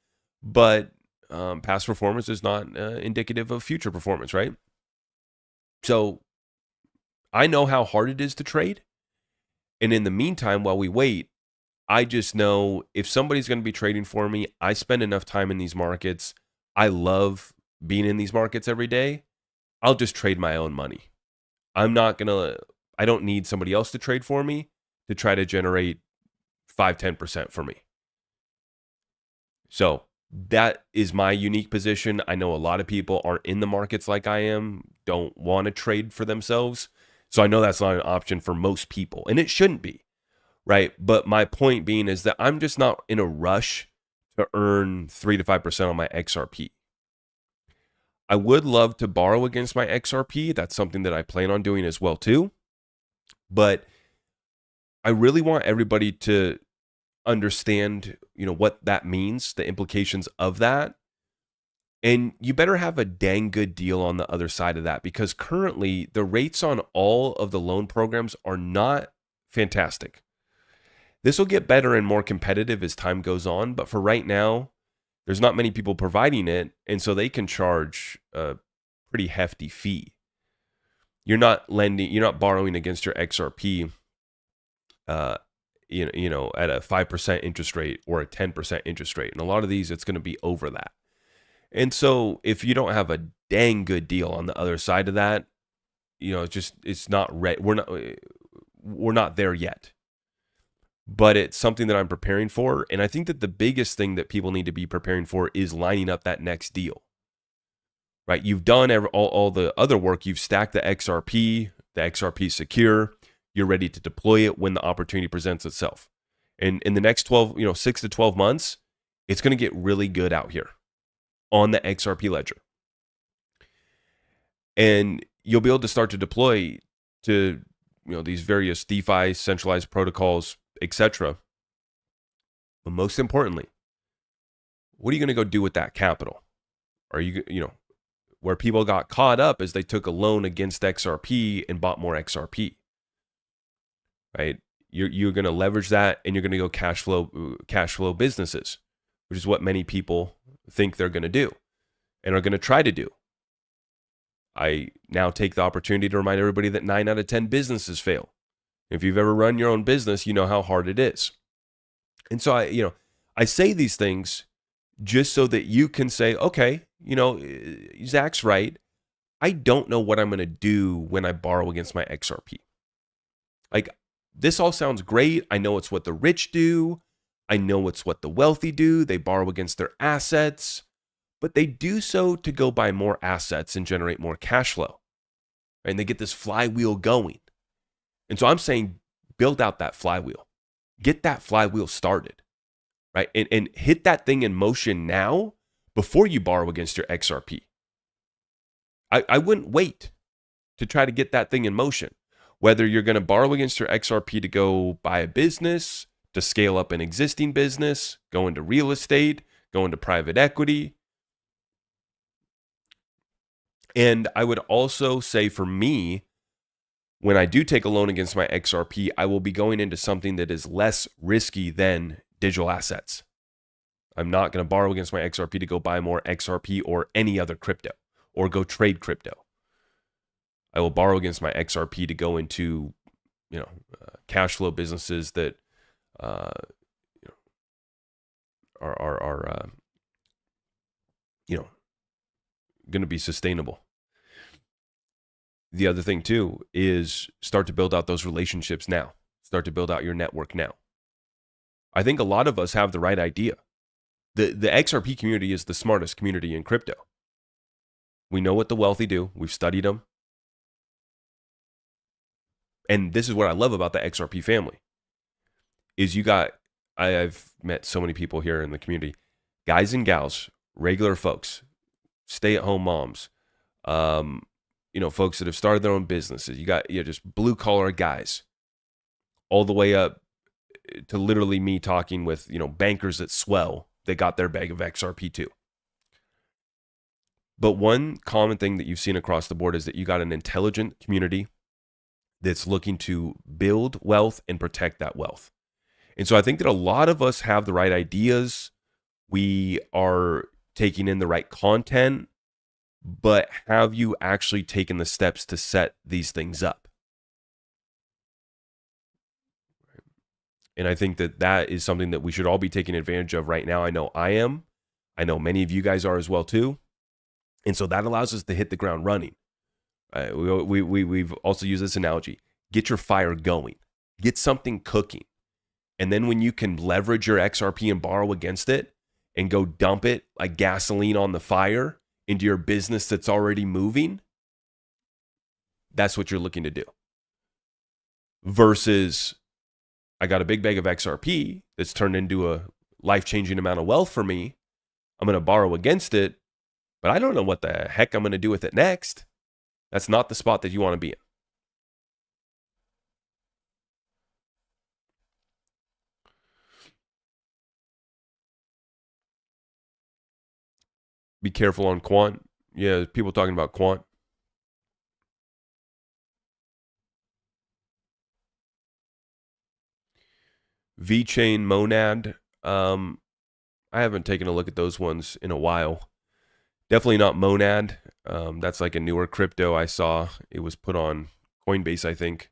But past performance is not indicative of future performance, right? So I know how hard it is to trade. And in the meantime, while we wait, I just know if somebody's going to be trading for me, I spend enough time in these markets. I love being in these markets every day. I'll just trade my own money. I don't need somebody else to trade for me to try to generate 5-10% for me. So that is my unique position. I know a lot of people aren't in the markets like I am, don't want to trade for themselves. So I know that's not an option for most people, and it shouldn't be, right? But my point being is that I'm just not in a rush to earn 3 to 5% on my XRP. I would love to borrow against my XRP. That's something that I plan on doing as well too. But I really want everybody to understand, what that means, the implications of that. And you better have a dang good deal on the other side of that, because currently the rates on all of the loan programs are not fantastic. This will get better and more competitive as time goes on, but for right now, there's not many people providing it, and so they can charge a pretty hefty fee. You're not borrowing against your XRP, at a 5% interest rate or a 10% interest rate. And a lot of these, it's going to be over that. And so if you don't have a dang good deal on the other side of that, it's not right. We're not there yet. But it's something that I'm preparing for. And I think that the biggest thing that people need to be preparing for is lining up that next deal. Right? You've done all the other work. You've stacked the XRP secure. You're ready to deploy it when the opportunity presents itself. And in the next 6 to 12 months, it's going to get really good out here on the XRP ledger. And you'll be able to start to deploy to, these various DeFi, centralized protocols, etc. But most importantly, what are you going to go do with that capital? Are you, where people got caught up is they took a loan against XRP and bought more XRP. Right? You're going to leverage that, and you're going to go cash flow businesses, which is what many people think they're going to do and are going to try to do. I now take the opportunity to remind everybody that 9 out of 10 businesses fail. If you've ever run your own business, you know how hard it is. And so I say these things just so that you can say, okay, Zach's right. I don't know what I'm going to do when I borrow against my XRP. Like, this all sounds great. I know it's what the rich do. I know it's what the wealthy do. They borrow against their assets, but they do so to go buy more assets and generate more cash flow. And they get this flywheel going. And so I'm saying, build out that flywheel. Get that flywheel started, right? And hit that thing in motion now before you borrow against your XRP. I wouldn't wait to try to get that thing in motion. Whether you're going to borrow against your XRP to go buy a business, to scale up an existing business, go into real estate, go into private equity. And I would also say, for me, when I do take a loan against my XRP, I will be going into something that is less risky than digital assets. I'm not going to borrow against my XRP to go buy more XRP or any other crypto or go trade crypto. I will borrow against my XRP to go into, cash flow businesses that are going to be sustainable. The other thing too is start to build out those relationships now. Start to build out your network now. I think a lot of us have the right idea. The XRP community is the smartest community in crypto. We know what the wealthy do. We've studied them. And this is what I love about the XRP family is I've met so many people here in the community, guys and gals, regular folks, stay-at-home moms, folks that have started their own businesses. You got just blue-collar guys, all the way up to literally me talking with, bankers that swell. They got their bag of XRP too. But one common thing that you've seen across the board is that you got an intelligent community that's looking to build wealth and protect that wealth. And so I think that a lot of us have the right ideas. We are taking in the right content, but have you actually taken the steps to set these things up? And I think that is something that we should all be taking advantage of right now. I know I am. I know many of you guys are as well too. And so that allows us to hit the ground running. We've also used this analogy. Get your fire going. Get something cooking. And then when you can leverage your XRP and borrow against it and go dump it like gasoline on the fire into your business that's already moving, that's what you're looking to do. Versus, I got a big bag of XRP that's turned into a life-changing amount of wealth for me. I'm going to borrow against it but I don't know what the heck I'm going to do with it next. That's not the spot that you want to be in. Be careful on quant. Yeah, people talking about quant. VeChain Monad. I haven't taken a look at those ones in a while. Definitely not Monad. That's like a newer crypto I saw. It was put on Coinbase, I think.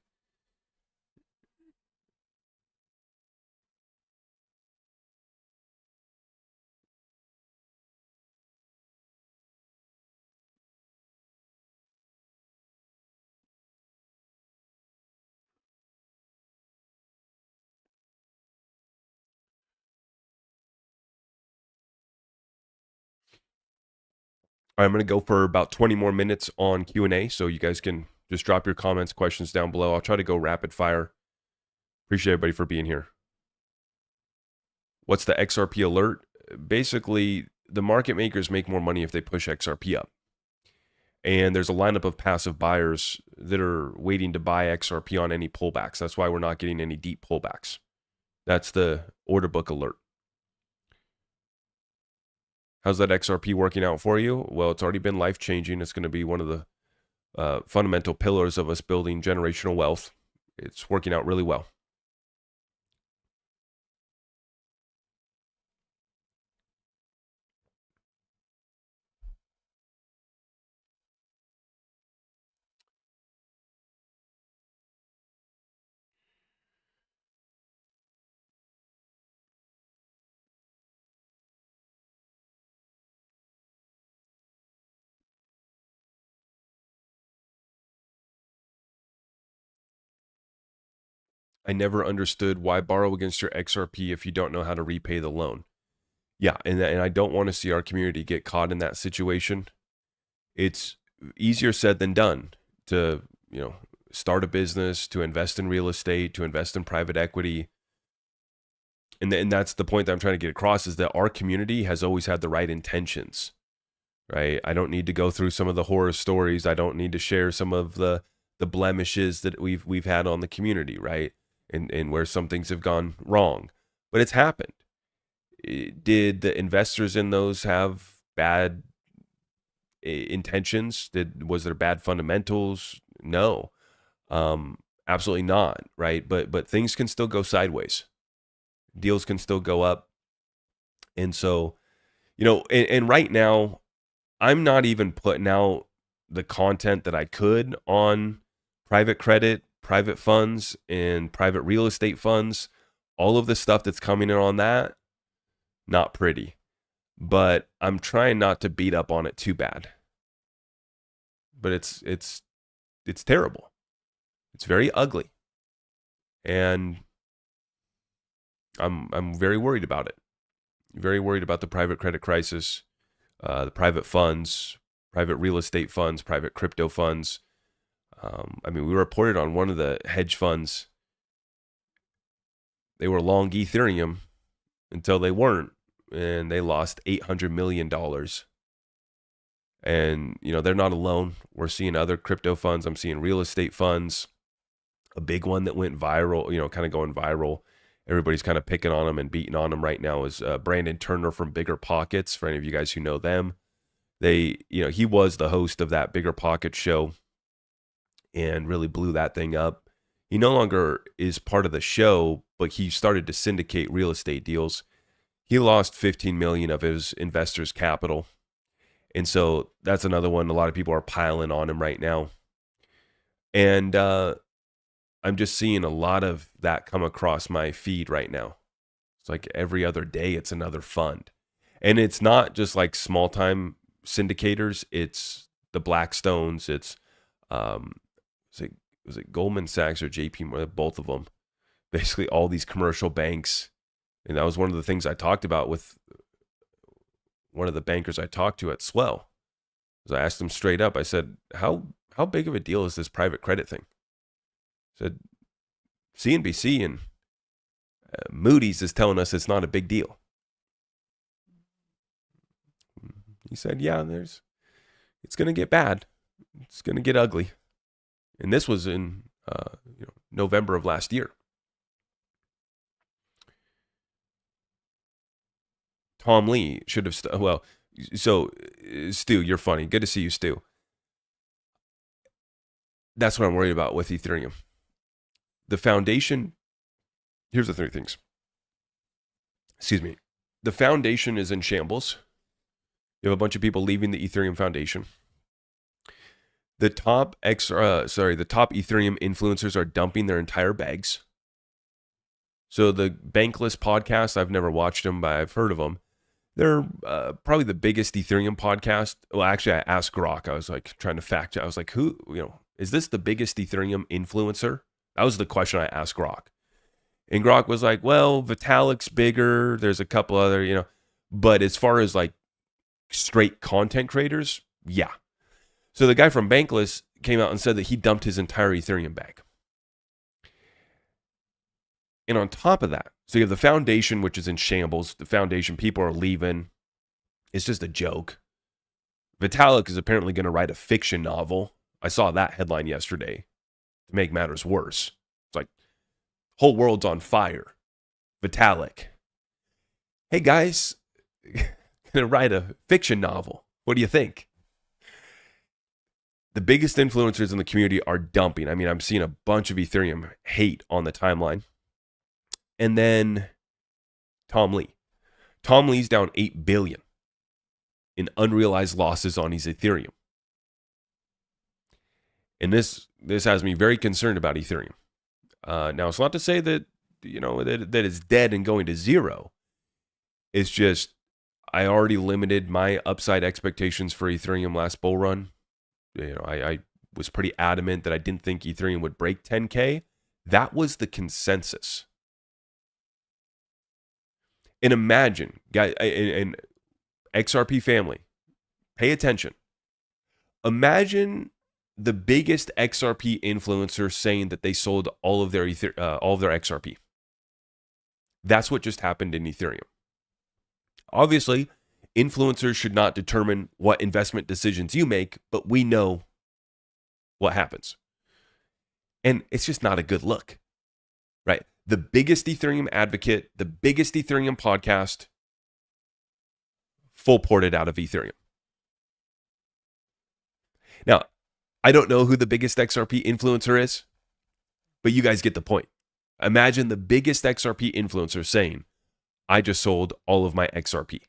All right, I'm going to go for about 20 more minutes on Q&A, so you guys can just drop your comments, questions down below. I'll try to go rapid fire. Appreciate everybody for being here. What's the XRP alert? Basically, the market makers make more money if they push XRP up. And there's a lineup of passive buyers that are waiting to buy XRP on any pullbacks. That's why we're not getting any deep pullbacks. That's the order book alert. How's that XRP working out for you? Well, it's already been life-changing. It's going to be one of the fundamental pillars of us building generational wealth. It's working out really well. I never understood why borrow against your XRP if you don't know how to repay the loan. Yeah, and I don't want to see our community get caught in that situation. It's easier said than done to, start a business, to invest in real estate, to invest in private equity. And that's the point that I'm trying to get across, is that our community has always had the right intentions, right? I don't need to go through some of the horror stories. I don't need to share some of the blemishes that we've had on the community, right? And where some things have gone wrong. But it's happened. Did the investors in those have bad intentions? Was there bad fundamentals? No, absolutely not, right? But things can still go sideways. Deals can still go up. And so, and right now, I'm not even putting out the content that I could on private credit, private funds, and private real estate funds. All of the stuff that's coming in on that, not pretty. But I'm trying not to beat up on it too bad. But it's terrible. It's very ugly. And I'm very worried about it. Very worried about the private credit crisis, the private funds, private real estate funds, private crypto funds. We reported on one of the hedge funds. They were long Ethereum until they weren't, and they lost $800 million. And, they're not alone. We're seeing other crypto funds. I'm seeing real estate funds. A big one that went viral, kind of going viral. Everybody's kind of picking on them and beating on them right now is Brandon Turner from Bigger Pockets. For any of you guys who know them, he was the host of that Bigger Pockets show and really blew that thing up. He no longer is part of the show, but he started to syndicate real estate deals. He lost 15 million of his investors' capital. And so that's another one. A lot of people are piling on him right now. And I'm just seeing a lot of that come across my feed right now. It's like every other day, it's another fund. And it's not just like small time syndicators. It's the Blackstones. It's, was it Goldman Sachs or JP Morgan? Both of them. Basically all these commercial banks. And that was one of the things I talked about with one of the bankers I talked to at Swell. I asked him straight up, I said, how big of a deal is this private credit thing? I said, CNBC and Moody's is telling us it's not a big deal. He said, yeah, it's going to get bad. It's going to get ugly. And this was in November of last year. Tom Lee should have, so Stu, you're funny. Good to see you, Stu. That's what I'm worried about with Ethereum. The foundation, here's the three things. Excuse me. The foundation is in shambles. You have a bunch of people leaving the Ethereum foundation. The top Ethereum influencers are dumping their entire bags. So the Bankless podcast, I've never watched them, but I've heard of them. They're probably the biggest Ethereum podcast. Well, actually, I asked Grok. I was like trying to fact check. I was like, who, is this the biggest Ethereum influencer? That was the question I asked Grok. And Grok was like, well, Vitalik's bigger. There's a couple other, but as far as like straight content creators, yeah. So the guy from Bankless came out and said that he dumped his entire Ethereum bag. And on top of that, so you have the foundation, which is in shambles. The foundation, people are leaving. It's just a joke. Vitalik is apparently going to write a fiction novel. I saw that headline yesterday to make matters worse. It's like, whole world's on fire. Vitalik. Hey guys, going to write a fiction novel. What do you think? The biggest influencers in the community are dumping. I mean, I'm seeing a bunch of Ethereum hate on the timeline. And then Tom Lee. Tom Lee's down $8 billion in unrealized losses on his Ethereum. And this has me very concerned about Ethereum. Now, it's not to say that, that it's dead and going to zero. It's just, I already limited my upside expectations for Ethereum last bull run. I was pretty adamant that I didn't think Ethereum would break 10K. That was the consensus. And imagine, guys, and XRP family, pay attention. Imagine the biggest XRP influencer saying that they sold all of their XRP. That's what just happened in Ethereum. Obviously, influencers should not determine what investment decisions you make, but we know what happens. And it's just not a good look, right? The biggest Ethereum advocate, the biggest Ethereum podcast, full ported out of Ethereum. Now, I don't know who the biggest XRP influencer is, but you guys get the point. Imagine the biggest XRP influencer saying, I just sold all of my XRP.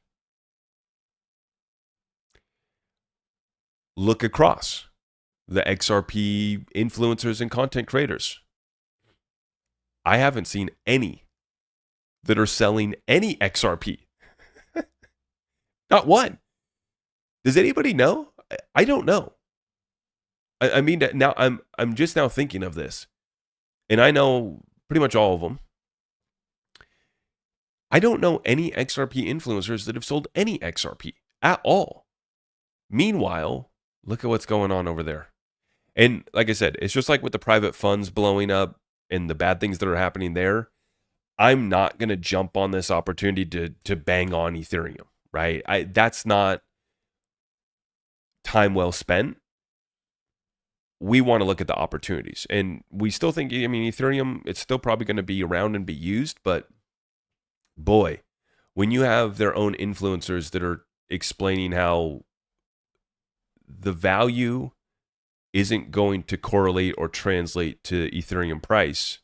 Look across the XRP influencers and content creators. I haven't seen any that are selling any XRP. Not one. Does anybody know? I don't know. I mean, now I'm just now thinking of this, and I know pretty much all of them. I don't know any XRP influencers that have sold any XRP at all. Meanwhile, look at what's going on over there. And like I said, it's just like with the private funds blowing up and the bad things that are happening there. I'm not going to jump on this opportunity to bang on Ethereum, right? That's not time well spent. We want to look at the opportunities. And we still think, Ethereum, it's still probably going to be around and be used. But boy, when you have their own influencers that are explaining how the value isn't going to correlate or translate to Ethereum price,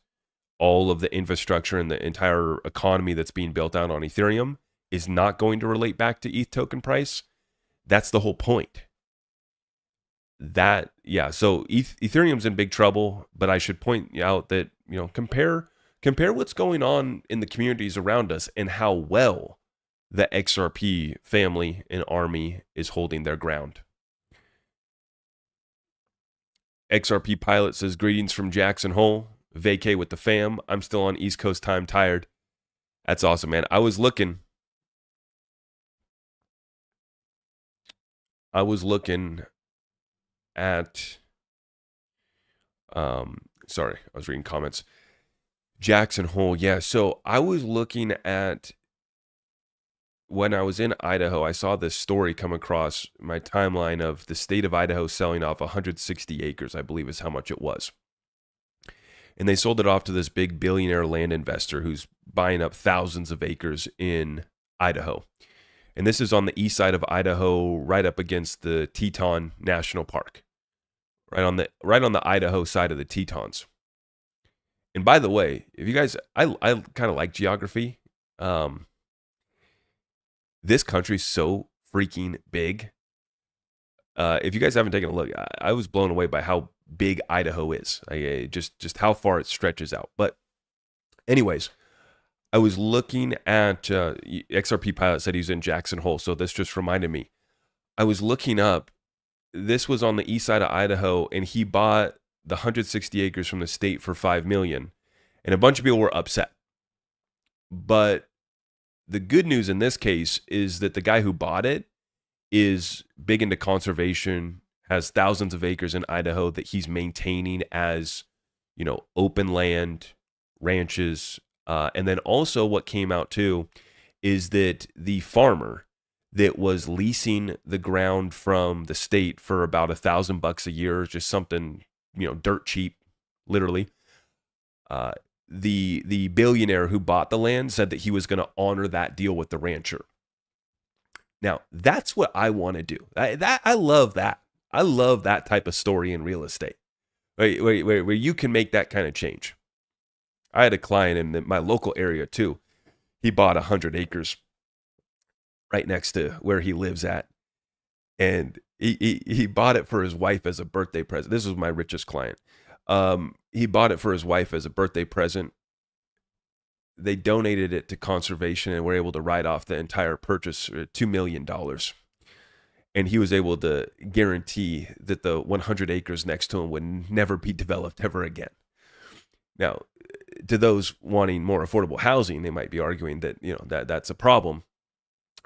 all of the infrastructure and the entire economy that's being built out on Ethereum is not going to relate back to ETH token price. That's the whole point. So Ethereum's in big trouble, but I should point out that, compare what's going on in the communities around us and how well the XRP family and army is holding their ground. XRP Pilot says, greetings from Jackson Hole. Vacay with the fam. I'm still on East Coast time, tired. That's awesome, man. I was looking at sorry, I was reading comments. Jackson Hole, yeah. So I was looking at when I was in Idaho, I saw this story come across my timeline of the state of Idaho selling off 160 acres, I believe is how much it was. And they sold it off to this big billionaire land investor who's buying up thousands of acres in Idaho. And this is on the east side of Idaho, right up against the Teton National Park, right on the Idaho side of the Tetons. And by the way, if you guys, I kind of like geography. This country's so freaking big. If you guys haven't taken a look, I was blown away by how big Idaho is. Just how far it stretches out. But anyways, I was looking at XRP Pilot said he's in Jackson Hole, so this just reminded me. I was looking up. This was on the east side of Idaho, and he bought the 160 acres from the state for $5 million, and a bunch of people were upset. But the good news in this case is that the guy who bought it is big into conservation, has thousands of acres in Idaho that he's maintaining as, open land, ranches. And then also what came out too is that the farmer that was leasing the ground from the state for about $1,000 a year, just something, dirt cheap, literally. The billionaire who bought the land said that he was going to honor that deal with the rancher. Now, that's what I want to do. I love that. I love that type of story in real estate, where you can make that kind of change. I had a client in my local area too. He bought 100 acres right next to where he lives at, and he bought it for his wife as a birthday present. This was my richest client. He bought it for his wife as a birthday present. They donated it to conservation and were able to write off the entire purchase, $2 million. And he was able to guarantee that the 100 acres next to him would never be developed ever again. Now, to those wanting more affordable housing, they might be arguing that, that's a problem.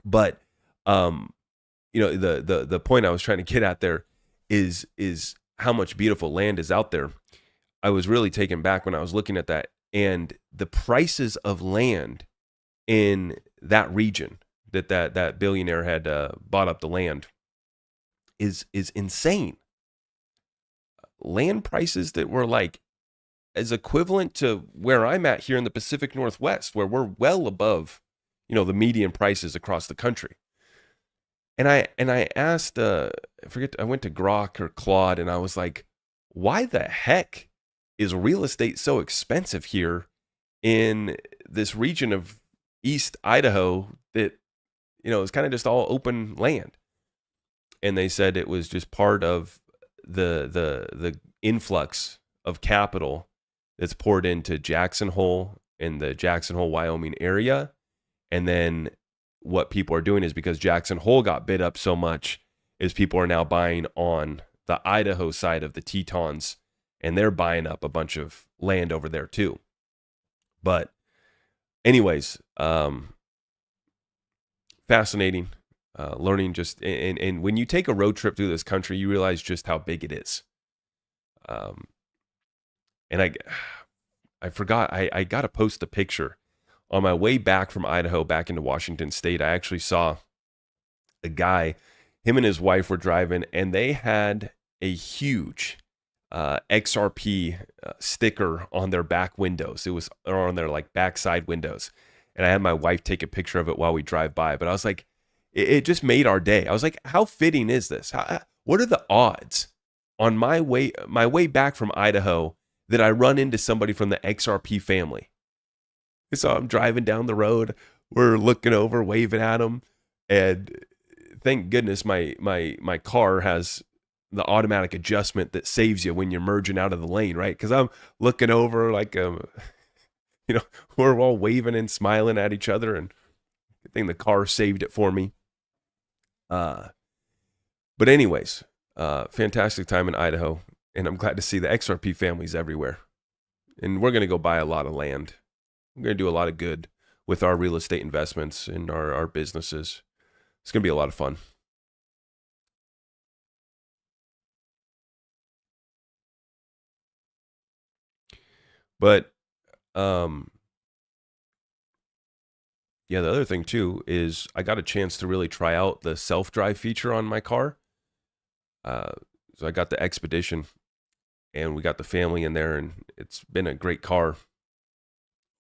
But, the point I was trying to get at there is how much beautiful land is out there. I was really taken back when I was looking at that. And the prices of land in that region that billionaire had bought up the land is insane. Land prices that were like as equivalent to where I'm at here in the Pacific Northwest, where we're well above, the median prices across the country. And I asked, I went to Grok or Claude, and I was like, why the heck is real estate so expensive here in this region of East Idaho that, is kind of just all open land? And they said it was just part of the influx of capital that's poured into Jackson Hole in the Jackson Hole, Wyoming area. And then what people are doing is because Jackson Hole got bid up so much is people are now buying on the Idaho side of the Tetons, and they're buying up a bunch of land over there too. But anyways, fascinating, learning just, and when you take a road trip through this country, you realize just how big it is. And I forgot, I got to post a picture. On my way back from Idaho back into Washington State, I actually saw a guy, him and his wife were driving, and they had a huge XRP sticker on their back windows. It was on their backside windows. And I had my wife take a picture of it while we drive by. But I was like, it just made our day. I was like, how fitting is this? What are the odds on my way back from Idaho that I run into somebody from the XRP family? So I'm driving down the road. We're looking over, waving at them. And thank goodness my car has the automatic adjustment that saves you when you're merging out of the lane, right? Because I'm looking over we're all waving and smiling at each other, and I think the car saved it for me. But anyways, fantastic time in Idaho, and I'm glad to see the XRP families everywhere. And we're going to go buy a lot of land. We're going to do a lot of good with our real estate investments and our businesses. It's going to be a lot of fun. But Yeah, the other thing too is I got a chance to really try out the self-drive feature on my car. Uh, so I got the Expedition, and we got the family in there, and it's been a great car.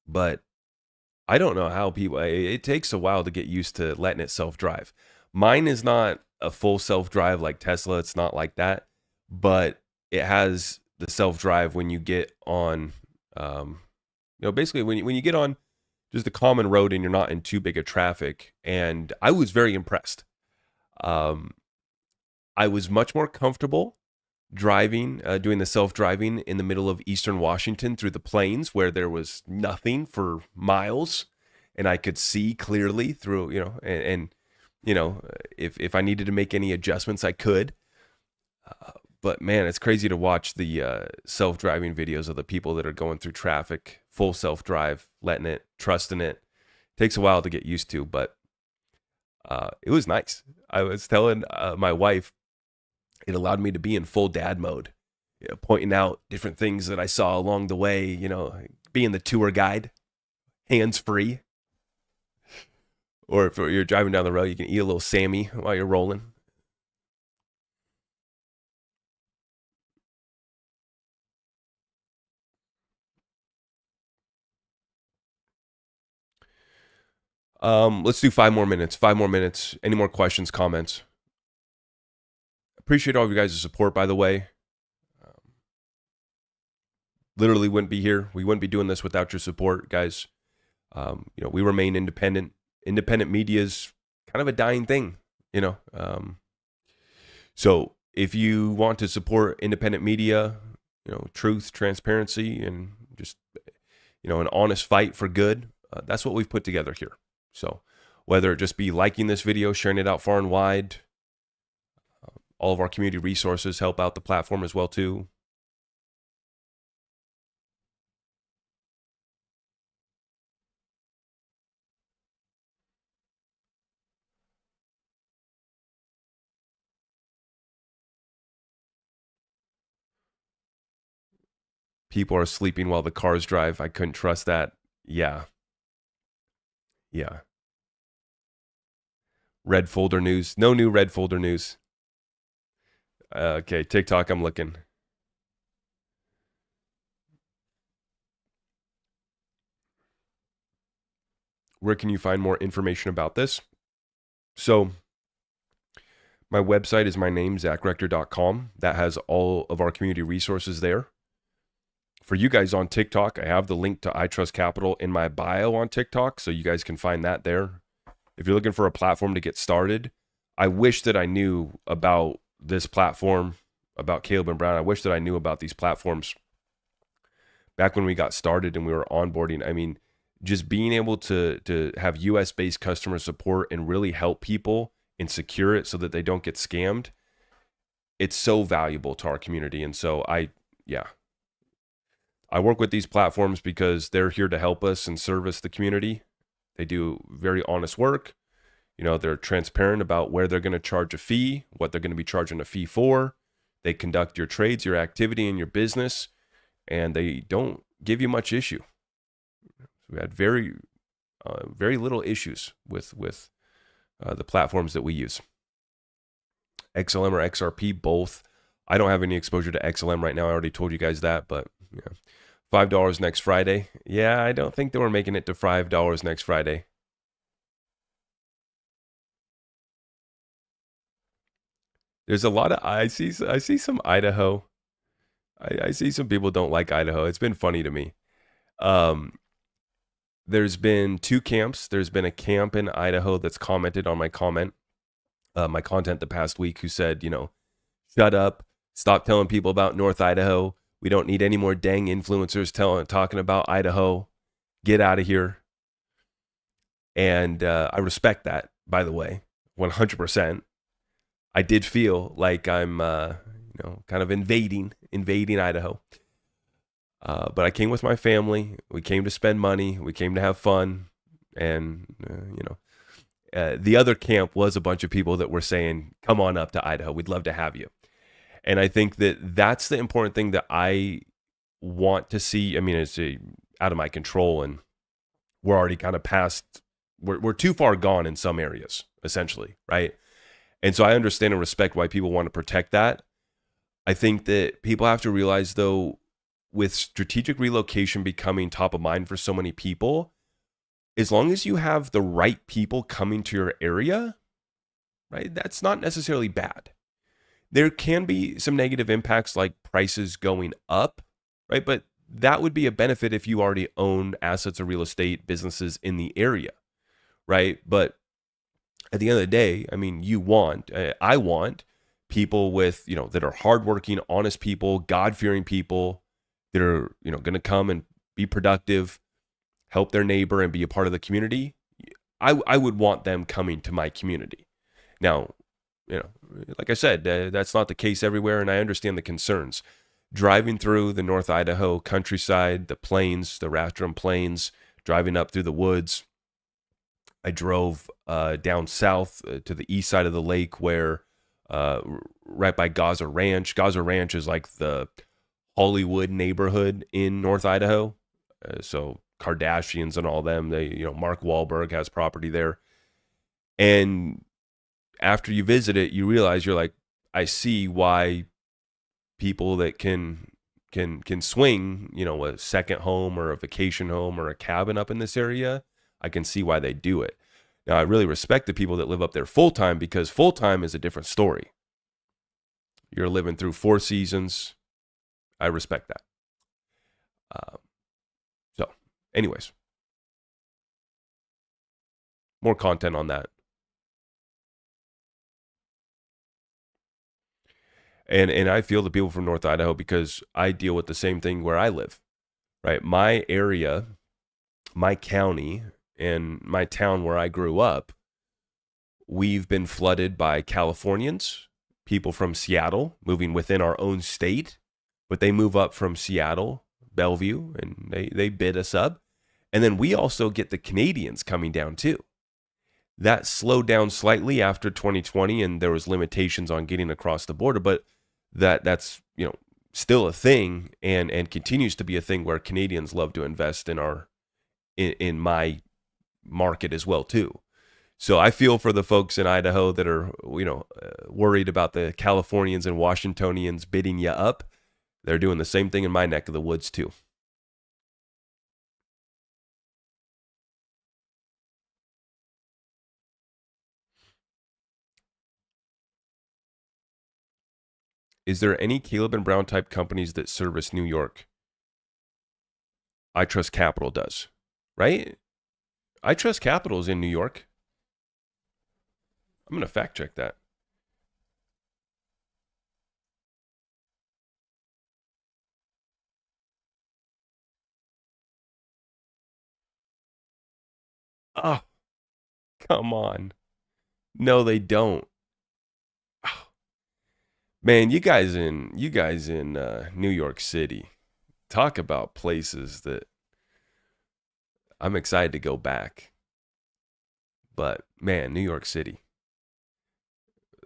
But I don't know how people. It takes a while to get used to letting it self-drive. Mine is not a full self-drive like Tesla. It's not like that, but it has the self-drive when you get on. Basically when you get on just a common road and you're not in too big a traffic. And I was very impressed. Um, I was much more comfortable driving, doing the self-driving in the middle of Eastern Washington through the plains where there was nothing for miles, and I could see clearly through, and if I needed to make any adjustments, I could. But man, it's crazy to watch the self-driving videos of the people that are going through traffic, full self-drive, letting it, trusting it. Takes a while to get used to, but it was nice. I was telling my wife, it allowed me to be in full dad mode, pointing out different things that I saw along the way, being the tour guide, hands-free. Or if you're driving down the road, you can eat a little Sammy while you're rolling. Let's do 5 more minutes. 5 more minutes. Any more questions, comments? Appreciate all of you guys' support, by the way. Literally wouldn't be here. We wouldn't be doing this without your support, guys. We remain independent. Independent media is kind of a dying thing, So if you want to support independent media, truth, transparency, and just, an honest fight for good, that's what we've put together here. So whether it just be liking this video, sharing it out far and wide, all of our community resources help out the platform as well too. People are sleeping while the cars drive. I couldn't trust that. Yeah. Yeah. Red folder news. No new red folder news. Okay, TikTok, I'm looking. Where can you find more information about this? So my website is my name, zachrector.com. That has all of our community resources there. For you guys on TikTok, I have the link to iTrust Capital in my bio on TikTok, so you guys can find that there. If you're looking for a platform to get started, I wish that I knew about this platform, about Caleb and Brown. I wish that I knew about these platforms back when we got started and we were onboarding. I mean, just being able to have US-based customer support and really help people and secure it so that they don't get scammed, it's so valuable to our community. And so I work with these platforms because they're here to help us and service the community. They do very honest work. They're transparent about where they're going to charge a fee, what they're going to be charging a fee for. They conduct your trades, your activity, and your business, and they don't give you much issue. We had very little issues with the platforms that we use. XLM or XRP, both. I don't have any exposure to XLM right now. I already told you guys that, but yeah. $5 next Friday. Yeah, I don't think that we're making it to $5 next Friday. There's a lot of I see some Idaho. I see some people don't like Idaho. It's been funny to me. There's been two camps. There's been a camp in Idaho that's commented on my content the past week who said, shut up, stop telling people about North Idaho. We don't need any more dang influencers talking about Idaho. Get out of here. And I respect that, by the way, 100%. I did feel like I'm, kind of invading Idaho. But I came with my family. We came to spend money. We came to have fun. And, the other camp was a bunch of people that were saying, come on up to Idaho. We'd love to have you. And I think that that's the important thing that I want to see. I mean, it's out of my control, and we're already kind of past we're too far gone in some areas, essentially, right? And so I understand and respect why people want to protect that. I think that people have to realize, though, with strategic relocation becoming top of mind for so many people, as long as you have the right people coming to your area, right, that's not necessarily bad. There can be some negative impacts like prices going up, right? But that would be a benefit if you already own assets or real estate businesses in the area, right? But at the end of the day, I mean, I want people with, that are hardworking, honest people, God-fearing people that are, going to come and be productive, help their neighbor and be a part of the community. I would want them coming to my community. Now, like I said, that's not the case everywhere, and I understand the concerns. Driving through the North Idaho countryside, the plains, the Rathdrum Plains, driving up through the woods. I drove down south to the east side of the lake where right by Gaza Ranch. Gaza Ranch is like the Hollywood neighborhood in North Idaho. So Kardashians and all them, Mark Wahlberg has property there. And after you visit it, you realize you're like, I see why people that can swing, a second home or a vacation home or a cabin up in this area, I can see why they do it. Now, I really respect the people that live up there full time, because full time is a different story. You're living through 4 seasons. I respect that. So, anyways, more content on that. And I feel the people from North Idaho, because I deal with the same thing where I live, right? My area, my county, and my town where I grew up, we've been flooded by Californians, people from Seattle moving within our own state, but they move up from Seattle, Bellevue, and they bid us up. And then we also get the Canadians coming down too. That slowed down slightly after 2020, and there was limitations on getting across the border, but that's still a thing, and continues to be a thing where Canadians love to invest in my market as well too. So I feel for the folks in Idaho that are worried about the Californians and Washingtonians bidding you up. They're doing the same thing in my neck of the woods too. Is there any Caleb and Brown type companies that service New York? I Trust Capital does, right? I Trust Capital is in New York. I'm going to fact check that. Oh, come on. No, they don't. Oh, man, you guys in New York City, talk about places that I'm excited to go back. But man, New York City.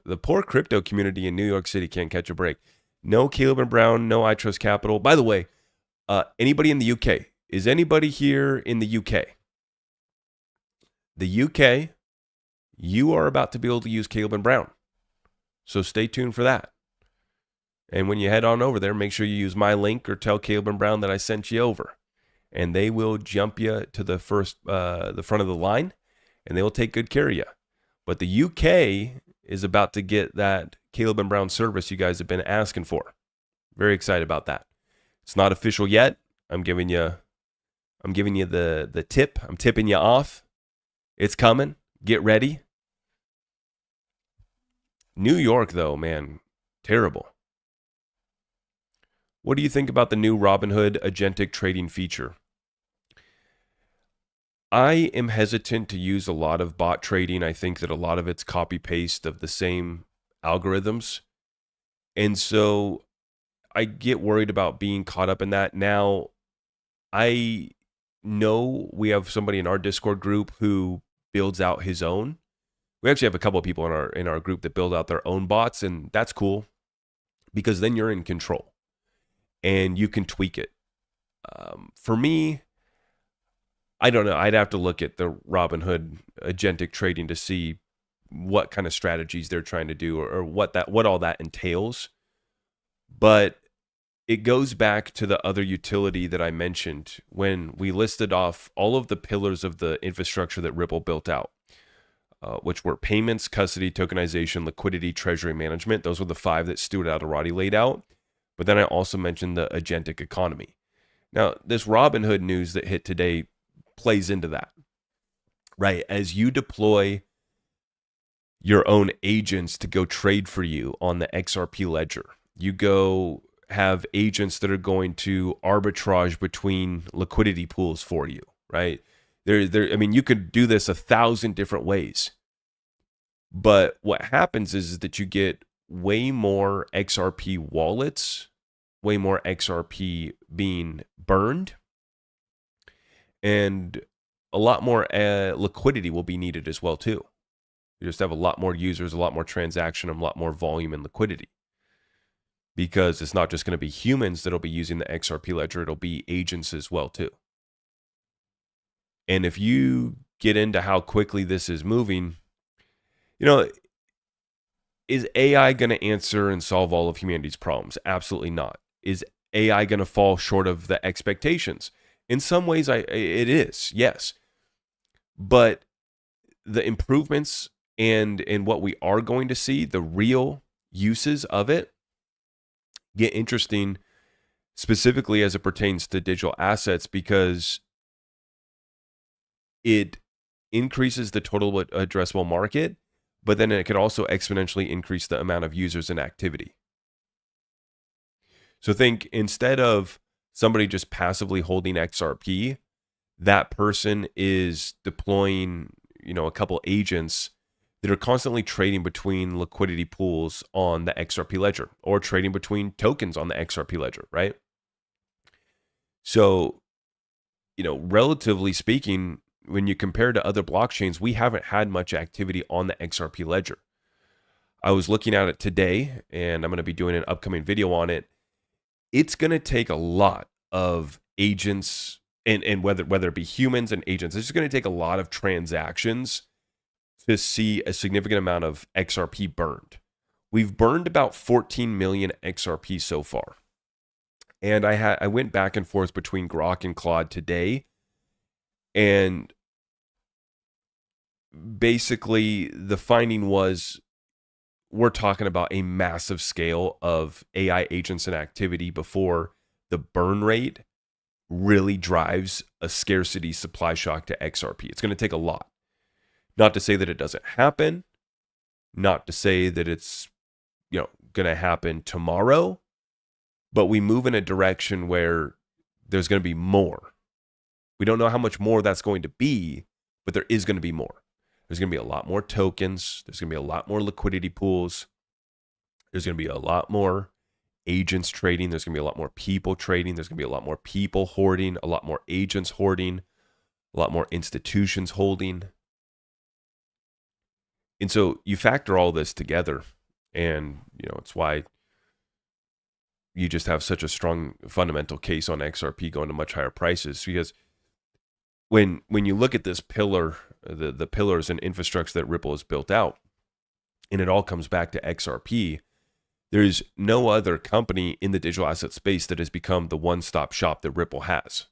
The poor crypto community in New York City can't catch a break. No Caleb and Brown, no I Trust Capital. By the way, anybody in the UK? Is anybody here in the UK? The UK, you are about to be able to use Caleb and Brown. So stay tuned for that. And when you head on over there, make sure you use my link or tell Caleb and Brown that I sent you over. And they will jump you to the front of the line, and they will take good care of you. But the UK is about to get that Caleb and Brown service you guys have been asking for. Very excited about that. It's not official yet. I'm giving you the tip. I'm tipping you off. It's coming. Get ready. New York, though, man, terrible. What do you think about the new Robinhood agentic trading feature? I am hesitant to use a lot of bot trading. I think that a lot of it's copy paste of the same algorithms. And so I get worried about being caught up in that. Now, I know we have somebody in our Discord group who builds out his own. We actually have a couple of people in our group that build out their own bots, and that's cool because then you're in control and you can tweak it. For me, I don't know. I'd have to look at the Robinhood agentic trading to see what kind of strategies they're trying to do, or what all that entails. But it goes back to the other utility that I mentioned when we listed off all of the pillars of the infrastructure that Ripple built out, which were payments, custody, tokenization, liquidity, treasury management. Those were the 5 that Stuart Alderati laid out. But then I also mentioned the agentic economy. Now, this Robinhood news that hit today plays into that, right? As you deploy your own agents to go trade for you on the XRP ledger, you go have agents that are going to arbitrage between liquidity pools for you, right? I mean, you could do this 1,000 different ways. But what happens is that you get way more XRP wallets, way more XRP being burned, and a lot more liquidity will be needed as well too. You just have a lot more users, a lot more transaction, and a lot more volume and liquidity. Because it's not just going to be humans that'll be using the XRP ledger, it'll be agents as well too. And if you get into how quickly this is moving, is AI going to answer and solve all of humanity's problems? Absolutely not. Is AI going to fall short of the expectations? In some ways, it is, yes. But the improvements and what we are going to see, the real uses of it, get interesting, specifically as it pertains to digital assets, because it increases the total addressable market, but then it could also exponentially increase the amount of users and activity. So think, instead of somebody just passively holding XRP, that person is deploying, a couple agents that are constantly trading between liquidity pools on the XRP ledger, or trading between tokens on the XRP ledger, right? So, relatively speaking, when you compare to other blockchains, we haven't had much activity on the XRP ledger. I was looking at it today, and I'm going to be doing an upcoming video on it. It's going to take a lot of agents, and whether it be humans and agents, it's going to take a lot of transactions to see a significant amount of XRP burned. We've burned about 14 million XRP so far. And I went back and forth between Grok and Claude today, and basically the finding was, we're talking about a massive scale of AI agents and activity before the burn rate really drives a scarcity supply shock to XRP. It's going to take a lot. Not to say that it doesn't happen, not to say that it's going to happen tomorrow, but we move in a direction where there's going to be more. We don't know how much more that's going to be, but there is going to be more. There's going to be a lot more tokens. There's going to be a lot more liquidity pools. There's going to be a lot more agents trading. There's going to be a lot more people trading. There's going to be a lot more people hoarding, a lot more agents hoarding, a lot more institutions holding. And so you factor all this together, and it's why you just have such a strong fundamental case on XRP going to much higher prices. Because when you look at this pillar, the pillars and infrastructure that Ripple has built out, and it all comes back to XRP, there's no other company in the digital asset space that has become the one-stop shop that Ripple has.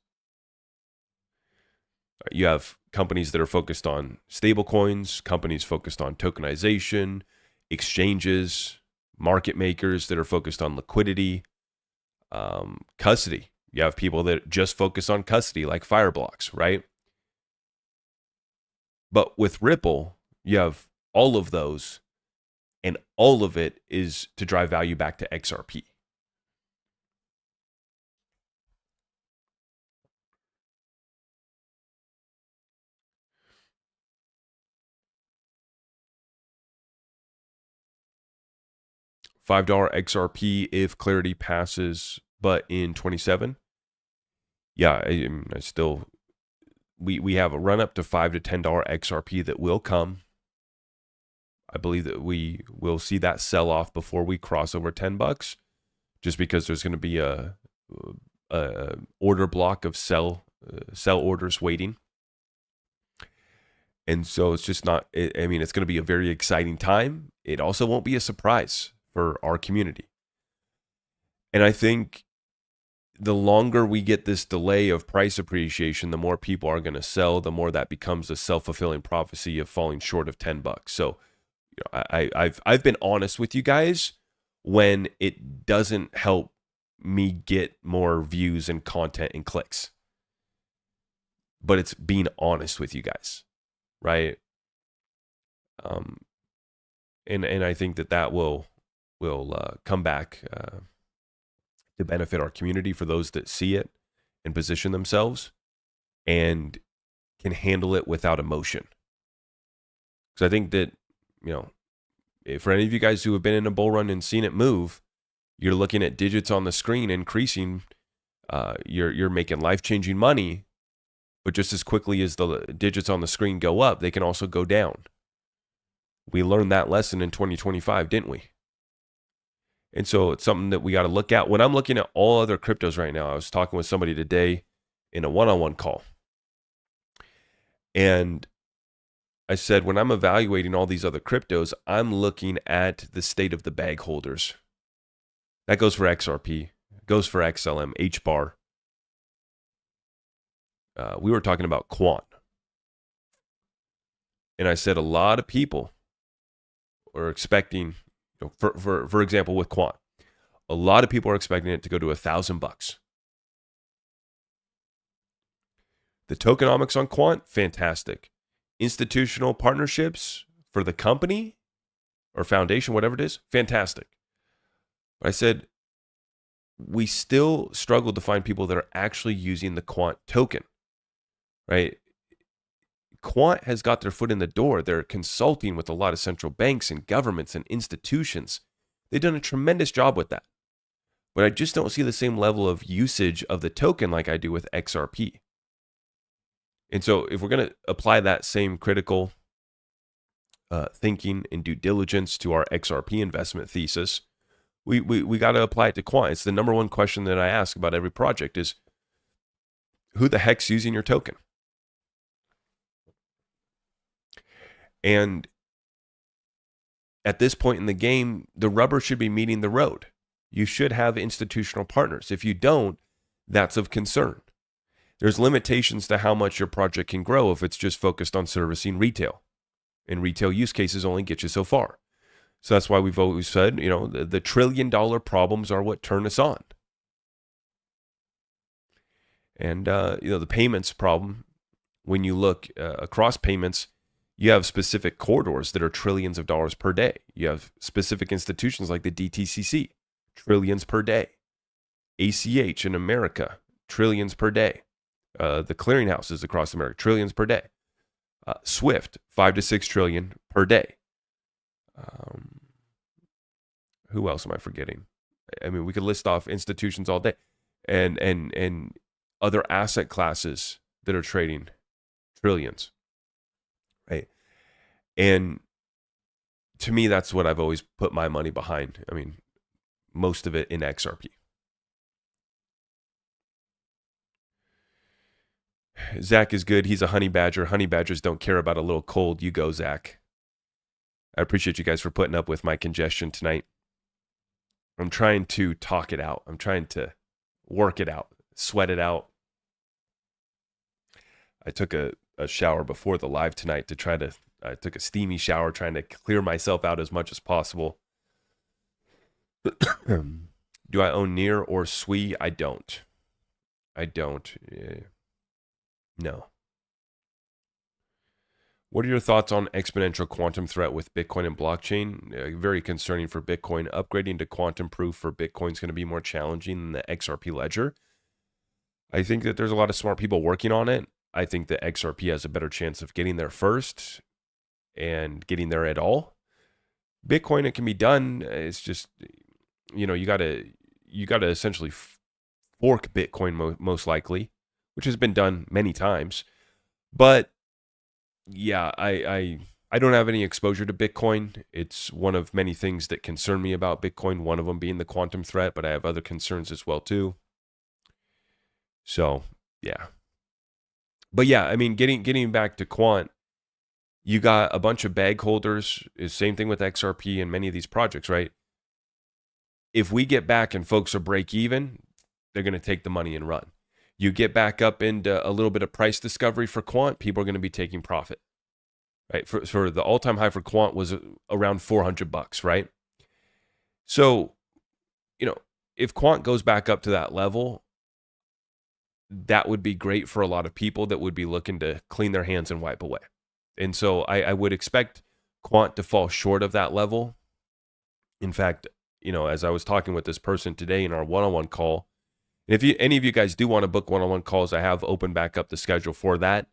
You have companies that are focused on stablecoins, companies focused on tokenization, exchanges, market makers that are focused on liquidity, custody. You have people that just focus on custody, like Fireblocks, right? But with Ripple, you have all of those, and all of it is to drive value back to XRP. $5 XRP if Clarity passes, but in 27. Yeah, I still, we have a run up to $5 to $10 XRP that will come. I believe that we will see that sell off before we cross over $10, just because there's going to be a order block of sell orders waiting. And so it's just not, I mean, it's going to be a very exciting time. It also won't be a surprise for our community. And I think the longer we get this delay of price appreciation, the more people are going to sell, the more that becomes a self-fulfilling prophecy of falling short of $10. So I've been honest with you guys when it doesn't help me get more views and content and clicks. But it's being honest with you guys, right? And I think that will come back to benefit our community for those that see it and position themselves and can handle it without emotion. Because I think that, for any of you guys who have been in a bull run and seen it move, you're looking at digits on the screen increasing. You're making life-changing money, but just as quickly as the digits on the screen go up, they can also go down. We learned that lesson in 2025, didn't we? And so it's something that we got to look at. When I'm looking at all other cryptos right now, I was talking with somebody today in a one-on-one call. And I said, when I'm evaluating all these other cryptos, I'm looking at the state of the bag holders. That goes for XRP, goes for XLM, HBAR. We were talking about Quant. And I said a lot of people are expecting, for example, with Quant, a lot of people are expecting it to go to $1,000. The tokenomics on Quant, fantastic. Institutional partnerships for the company or foundation, whatever it is, fantastic. But I said, we still struggle to find people that are actually using the Quant token, right? Quant has got their foot in the door. They're consulting with a lot of central banks and governments and institutions. They've done a tremendous job with that. But I just don't see the same level of usage of the token like I do with XRP. And so if we're going to apply that same critical thinking and due diligence to our XRP investment thesis, we got to apply it to Quant. It's the number one question that I ask about every project is, who the heck's using your token? And at this point in the game, the rubber should be meeting the road. You should have institutional partners. If you don't, that's of concern. There's limitations to how much your project can grow if it's just focused on servicing retail. And retail use cases only get you so far. So that's why we've always said, the $1 trillion problems are what turn us on. And, the payments problem, when you look across payments, you have specific corridors that are trillions of dollars per day. You have specific institutions like the DTCC, trillions per day. ACH in America, trillions per day. The clearinghouses across America, trillions per day. SWIFT, 5 to 6 trillion per day. Who else am I forgetting? I mean, we could list off institutions all day, and other asset classes that are trading trillions, right? And to me, that's what I've always put my money behind. I mean, most of it in XRP. Zach is good. He's a honey badger. Honey badgers don't care about a little cold. You go, Zach. I appreciate you guys for putting up with my congestion tonight. I'm trying to talk it out. I'm trying to work it out, sweat it out. I took a shower before the live tonight I took a steamy shower trying to clear myself out as much as possible. Do I own Near or SWI? I don't. No. What are your thoughts on exponential quantum threat with Bitcoin and blockchain? Very concerning for Bitcoin. Upgrading to quantum proof for Bitcoin is going to be more challenging than the XRP ledger. I think that there's a lot of smart people working on it. I think that XRP has a better chance of getting there first and getting there at all. Bitcoin, it can be done. It's just, you got to essentially fork Bitcoin most likely, which has been done many times. But yeah, I don't have any exposure to Bitcoin. It's one of many things that concern me about Bitcoin, one of them being the quantum threat, but I have other concerns as well too. So, yeah. But yeah, I mean, getting back to Quant, you got a bunch of bag holders. Same thing with XRP and many of these projects, right? If we get back and folks are break even, they're going to take the money and run. You get back up into a little bit of price discovery for quant, people are going to be taking profit, right? For the all-time high for quant was around $400, right? So, if quant goes back up to that level, that would be great for a lot of people that would be looking to clean their hands and wipe away. And so I would expect quant to fall short of that level. In fact, as I was talking with this person today in our one-on-one call, if any of you guys do want to book one-on-one calls, I have opened back up the schedule for that.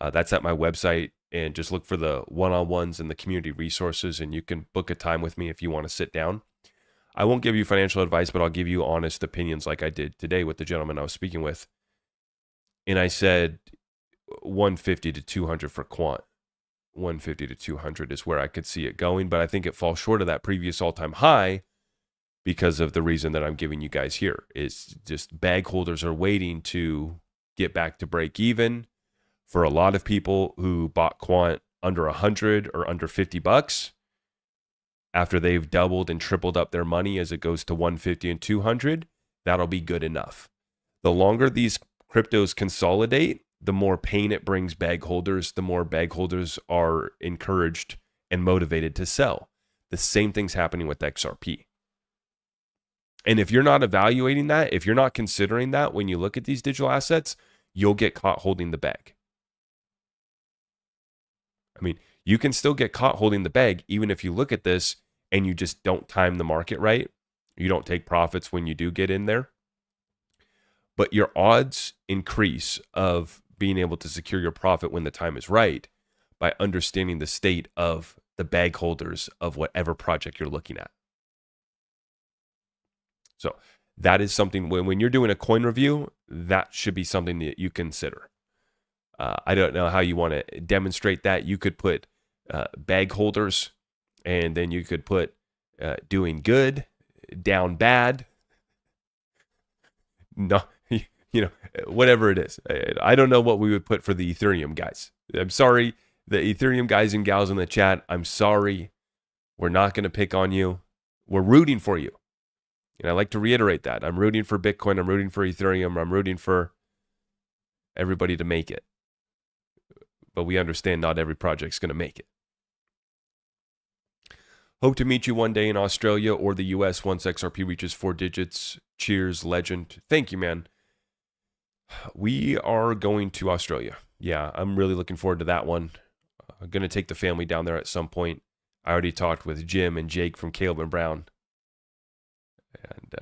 That's at my website, and just look for the one-on-ones and the community resources, and you can book a time with me if you want to sit down. I won't give you financial advice, but I'll give you honest opinions like I did today with the gentleman I was speaking with. And I said 150 to 200 for quant. 150 to 200 is where I could see it going, but I think it falls short of that previous all-time high because of the reason that I'm giving you guys here. Is just bag holders are waiting to get back to break even. For a lot of people who bought quant under 100 or under $50, after they've doubled and tripled up their money as it goes to 150 and 200, that'll be good enough. The longer these cryptos consolidate, the more pain it brings bag holders, the more bag holders are encouraged and motivated to sell. The same thing's happening with XRP. And if you're not evaluating that, if you're not considering that when you look at these digital assets, you'll get caught holding the bag. I mean, you can still get caught holding the bag even if you look at this and you just don't time the market right. You don't take profits when you do get in there. But your odds increase of being able to secure your profit when the time is right by understanding the state of the bag holders of whatever project you're looking at. So that is something, when you're doing a coin review, that should be something that you consider. I don't know how you want to demonstrate that. You could put bag holders, and then you could put doing good, down bad, no, whatever it is. I don't know what we would put for the Ethereum guys. I'm sorry, the Ethereum guys and gals in the chat, I'm sorry. We're not going to pick on you. We're rooting for you. And I like to reiterate that. I'm rooting for Bitcoin. I'm rooting for Ethereum. I'm rooting for everybody to make it. But we understand not every project's going to make it. Hope to meet you one day in Australia or the US once XRP reaches 4 digits. Cheers, legend. Thank you, man. We are going to Australia. Yeah, I'm really looking forward to that one. I'm going to take the family down there at some point. I already talked with Jim and Jake from Caleb and Brown. And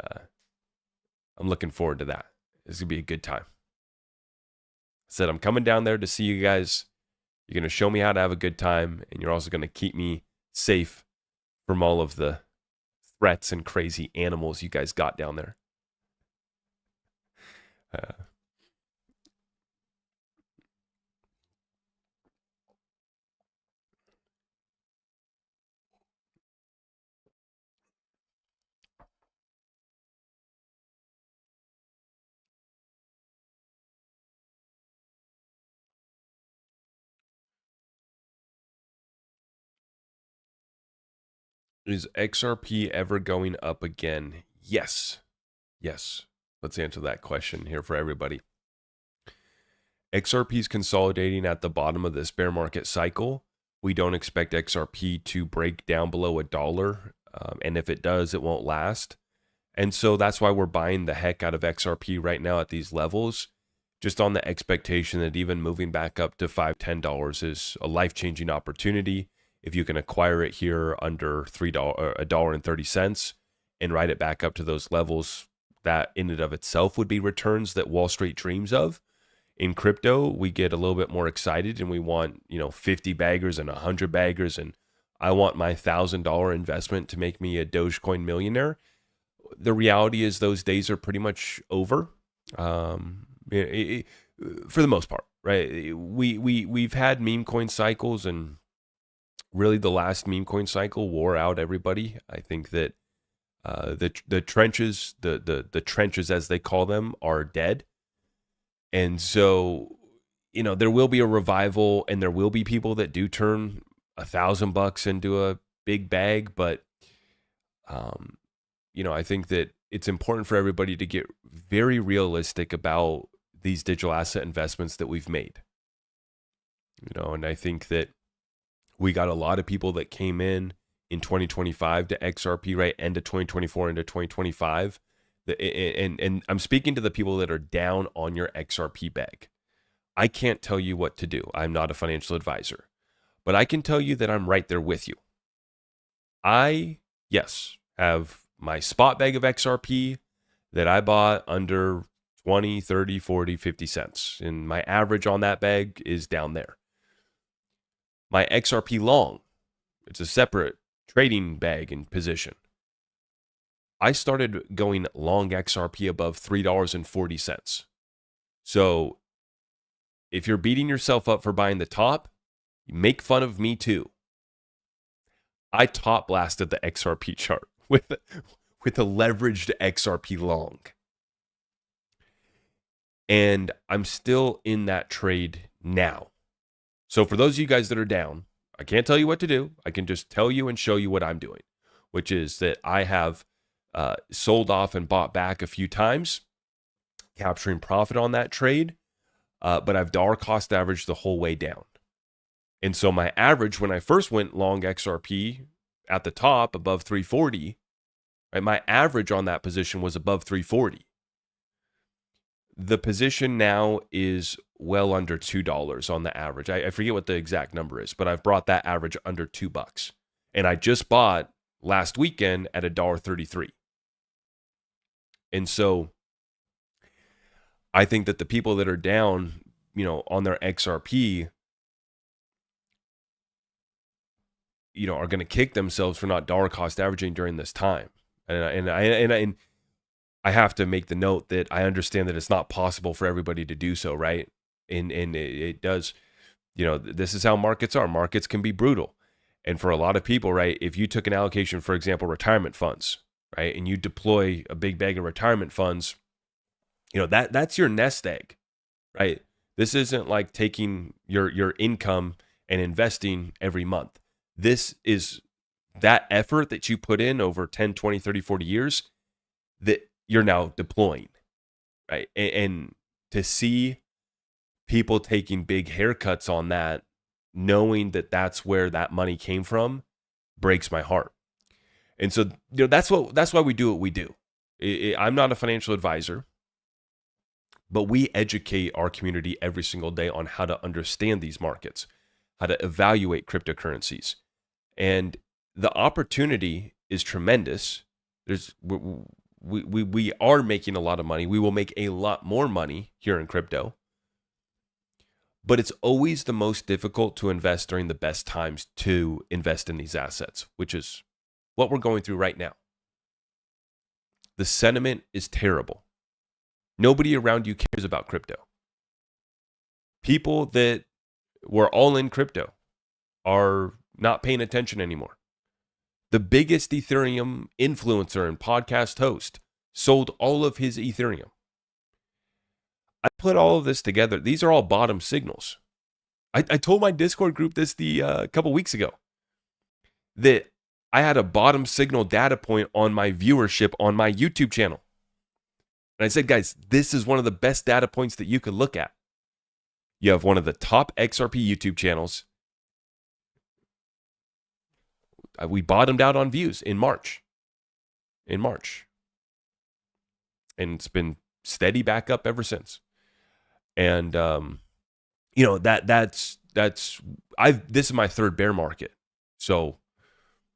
I'm looking forward to that. It's going to be a good time. I said, I'm coming down there to see you guys. You're going to show me how to have a good time. And you're also going to keep me safe from all of the threats and crazy animals you guys got down there. Is XRP ever going up again? Yes. Yes. Let's answer that question here for everybody. XRP is consolidating at the bottom of this bear market cycle. We don't expect XRP to break down below $1. And if it does, it won't last. And so that's why we're buying the heck out of XRP right now at these levels, just on the expectation that even moving back up to $5, $10 is a life-changing opportunity. If you can acquire it here under $1.30 and ride it back up to those levels, that in and of itself would be returns that Wall Street dreams of. In crypto, we get a little bit more excited and we want, 50 baggers and 100 baggers. And I want my $1,000 investment to make me a Dogecoin millionaire. The reality is those days are pretty much over, for the most part, right? We've had meme coin cycles, and really the last meme coin cycle wore out everybody. I think that the trenches, the trenches as they call them, are dead. And so there will be a revival, and there will be people that do turn $1,000 into a big bag. But, I think that it's important for everybody to get very realistic about these digital asset investments that we've made. And I think that we got a lot of people that came in 2025 to XRP, right? End of 2024 into 2025. And I'm speaking to the people that are down on your XRP bag. I can't tell you what to do. I'm not a financial advisor, but I can tell you that I'm right there with you. I, yes, have my spot bag of XRP that I bought under 20, 30, 40, 50 cents. And my average on that bag is down there. My XRP long, it's a separate trading bag and position. I started going long XRP above $3.40. So if you're beating yourself up for buying the top, you make fun of me too. I top blasted the XRP chart with a leveraged XRP long. And I'm still in that trade now. So for those of you guys that are down, I can't tell you what to do. I can just tell you and show you what I'm doing, which is that I have sold off and bought back a few times, capturing profit on that trade. But I've dollar cost averaged the whole way down. And so my average when I first went long XRP at the top above 340, right, my average on that position was above 340. The position now is well under $2 on the average. I forget what the exact number is, but I've brought that average under $2. And I just bought last weekend at $1.33. And so I think that the people that are down, on their XRP, are going to kick themselves for not dollar cost averaging during this time. And I have to make the note that I understand that it's not possible for everybody to do so, right? And it does, this is how markets are. Markets can be brutal. And for a lot of people, right, if you took an allocation, for example, retirement funds, right, and you deploy a big bag of retirement funds, that's your nest egg, right? This isn't like taking your income and investing every month. This is that effort that you put in over 10, 20, 30, 40 years that you're now deploying, right? And to see people taking big haircuts on that, knowing that that's where that money came from, breaks my heart. And so, that's why we do what we do. I'm not a financial advisor, but we educate our community every single day on how to understand these markets, how to evaluate cryptocurrencies. And the opportunity is tremendous. We are making a lot of money. We will make a lot more money here in crypto. But it's always the most difficult to invest during the best times to invest in these assets, which is what we're going through right now. The sentiment is terrible. Nobody around you cares about crypto. People that were all in crypto are not paying attention anymore. The biggest Ethereum influencer and podcast host sold all of his Ethereum. I put all of this together. These are all bottom signals. I told my Discord group this a couple weeks ago, that I had a bottom signal data point on my viewership on my YouTube channel. And I said, guys, this is one of the best data points that you could look at. You have one of the top XRP YouTube channels. We bottomed out on views in March. And it's been steady back up ever since. And this is my third bear market. So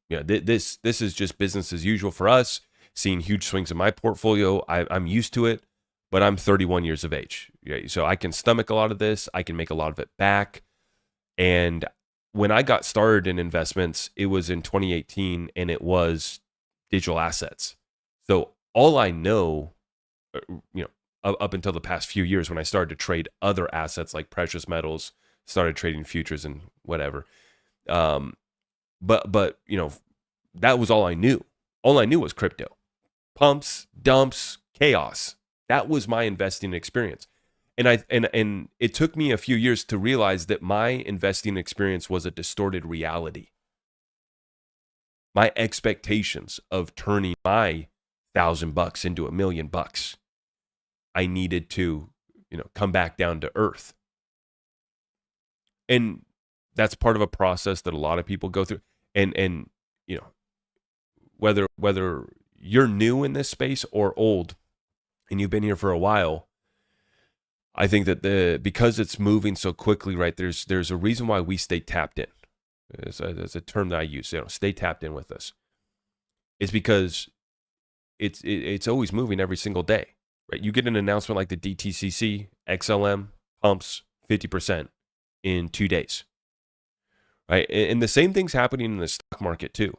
this is just business as usual for us. Seeing huge swings in my portfolio, I'm used to it, but I'm 31 years of age. So I can stomach a lot of this. I can make a lot of it back. And when I got started in investments, it was in 2018, and it was digital assets. So all I know, up until the past few years when I started to trade other assets like precious metals, started trading futures and whatever. But that was all I knew. All I knew was crypto. Pumps, dumps, chaos. That was my investing experience. And it took me a few years to realize that my investing experience was a distorted reality. My expectations of turning my $1,000 into $1 million, I needed to, come back down to earth. And that's part of a process that a lot of people go through. And whether you're new in this space or old and you've been here for a while, I think that because it's moving so quickly, right? There's a reason why we stay tapped in. It's a term that I use. Stay tapped in with us. It's because it's always moving every single day, right? You get an announcement like the DTCC, XLM pumps 50% in 2 days, right? And the same thing's happening in the stock market too.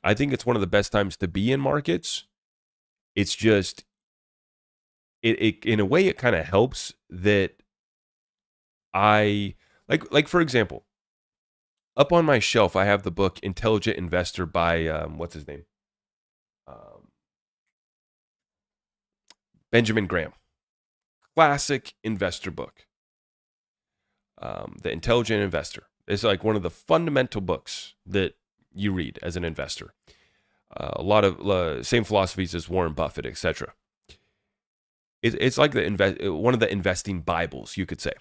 I think it's one of the best times to be in markets. It's just, it in a way, it kind of helps that I, like for example, up on my shelf, I have the book Intelligent Investor by, what's his name? Benjamin Graham. Classic investor book. The Intelligent Investor. It's like one of the fundamental books that you read as an investor. A lot of same philosophies as Warren Buffett, etc. It's like one of the investing Bibles, you could say.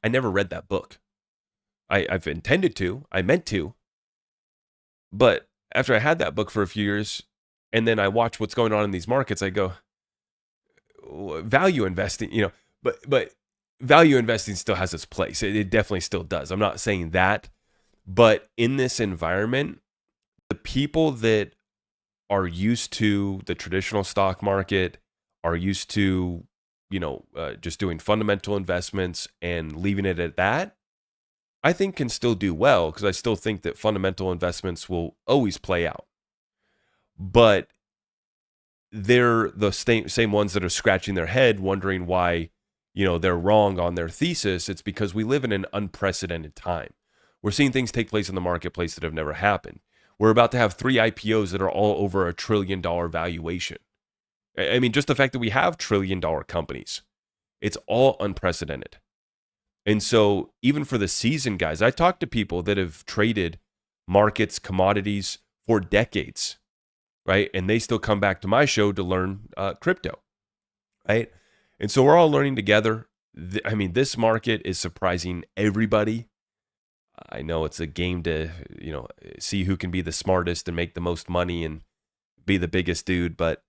I never read that book. I've intended to. I meant to. But after I had that book for a few years, and then I watch what's going on in these markets, I go, value investing, but value investing still has its place. It definitely still does. I'm not saying that. But in this environment, the people that are used to the traditional stock market, are used to, just doing fundamental investments and leaving it at that, I think can still do well, because I still think that fundamental investments will always play out. But they're the same ones that are scratching their head wondering why, they're wrong on their thesis. It's because we live in an unprecedented time. We're seeing things take place in the marketplace that have never happened. We're about to have 3 IPOs that are all over $1 trillion valuation. I mean, just the fact that we have $1 trillion companies, it's all unprecedented. And so even for the seasoned guys, I talk to people that have traded markets, commodities for decades, right? And they still come back to my show to learn crypto, right? And so we're all learning together. This market is surprising everybody. I know it's a game to, see who can be the smartest and make the most money and be the biggest dude. But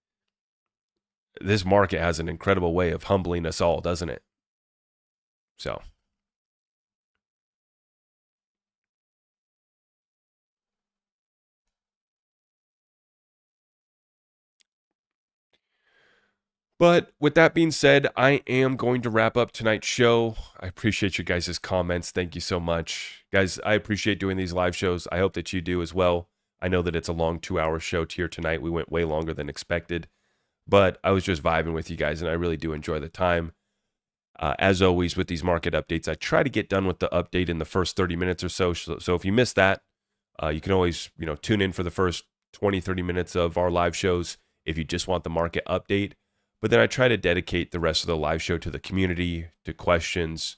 this market has an incredible way of humbling us all, doesn't it? So. But with that being said, I am going to wrap up tonight's show. I appreciate you guys' comments. Thank you so much. Guys, I appreciate doing these live shows. I hope that you do as well. I know that it's a long 2-hour show here tonight. We went way longer than expected. But I was just vibing with you guys, and I really do enjoy the time. As always, with these market updates, I try to get done with the update in the first 30 minutes or so. So if you missed that, you can always tune in for the first 20, 30 minutes of our live shows if you just want the market update. But then I try to dedicate the rest of the live show to the community, to questions,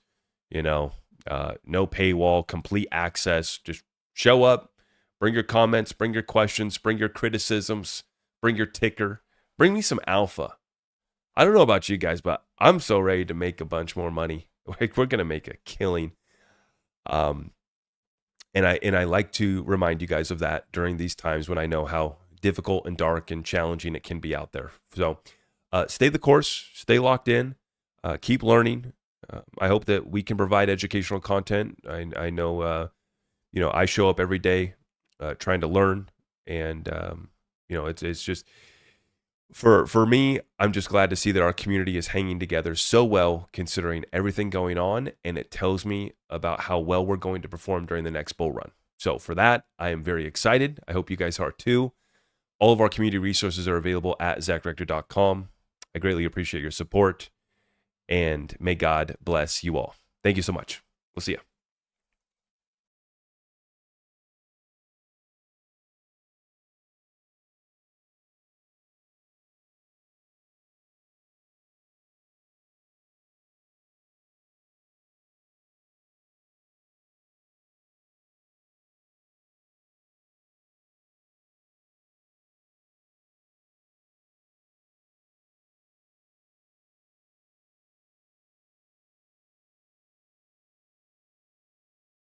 no paywall, complete access. Just show up, bring your comments, bring your questions, bring your criticisms, bring your ticker, bring me some alpha. I don't know about you guys, but I'm so ready to make a bunch more money. Like, we're going to make a killing. And I like to remind you guys of that during these times when I know how difficult and dark and challenging it can be out there. So, stay the course, stay locked in, keep learning. I hope that we can provide educational content. I know, I show up every day trying to learn, and it's just for me. I'm just glad to see that our community is hanging together so well, considering everything going on, and it tells me about how well we're going to perform during the next bull run. So for that, I am very excited. I hope you guys are too. All of our community resources are available at zachrector.com. I greatly appreciate your support, and may God bless you all. Thank you so much. We'll see you.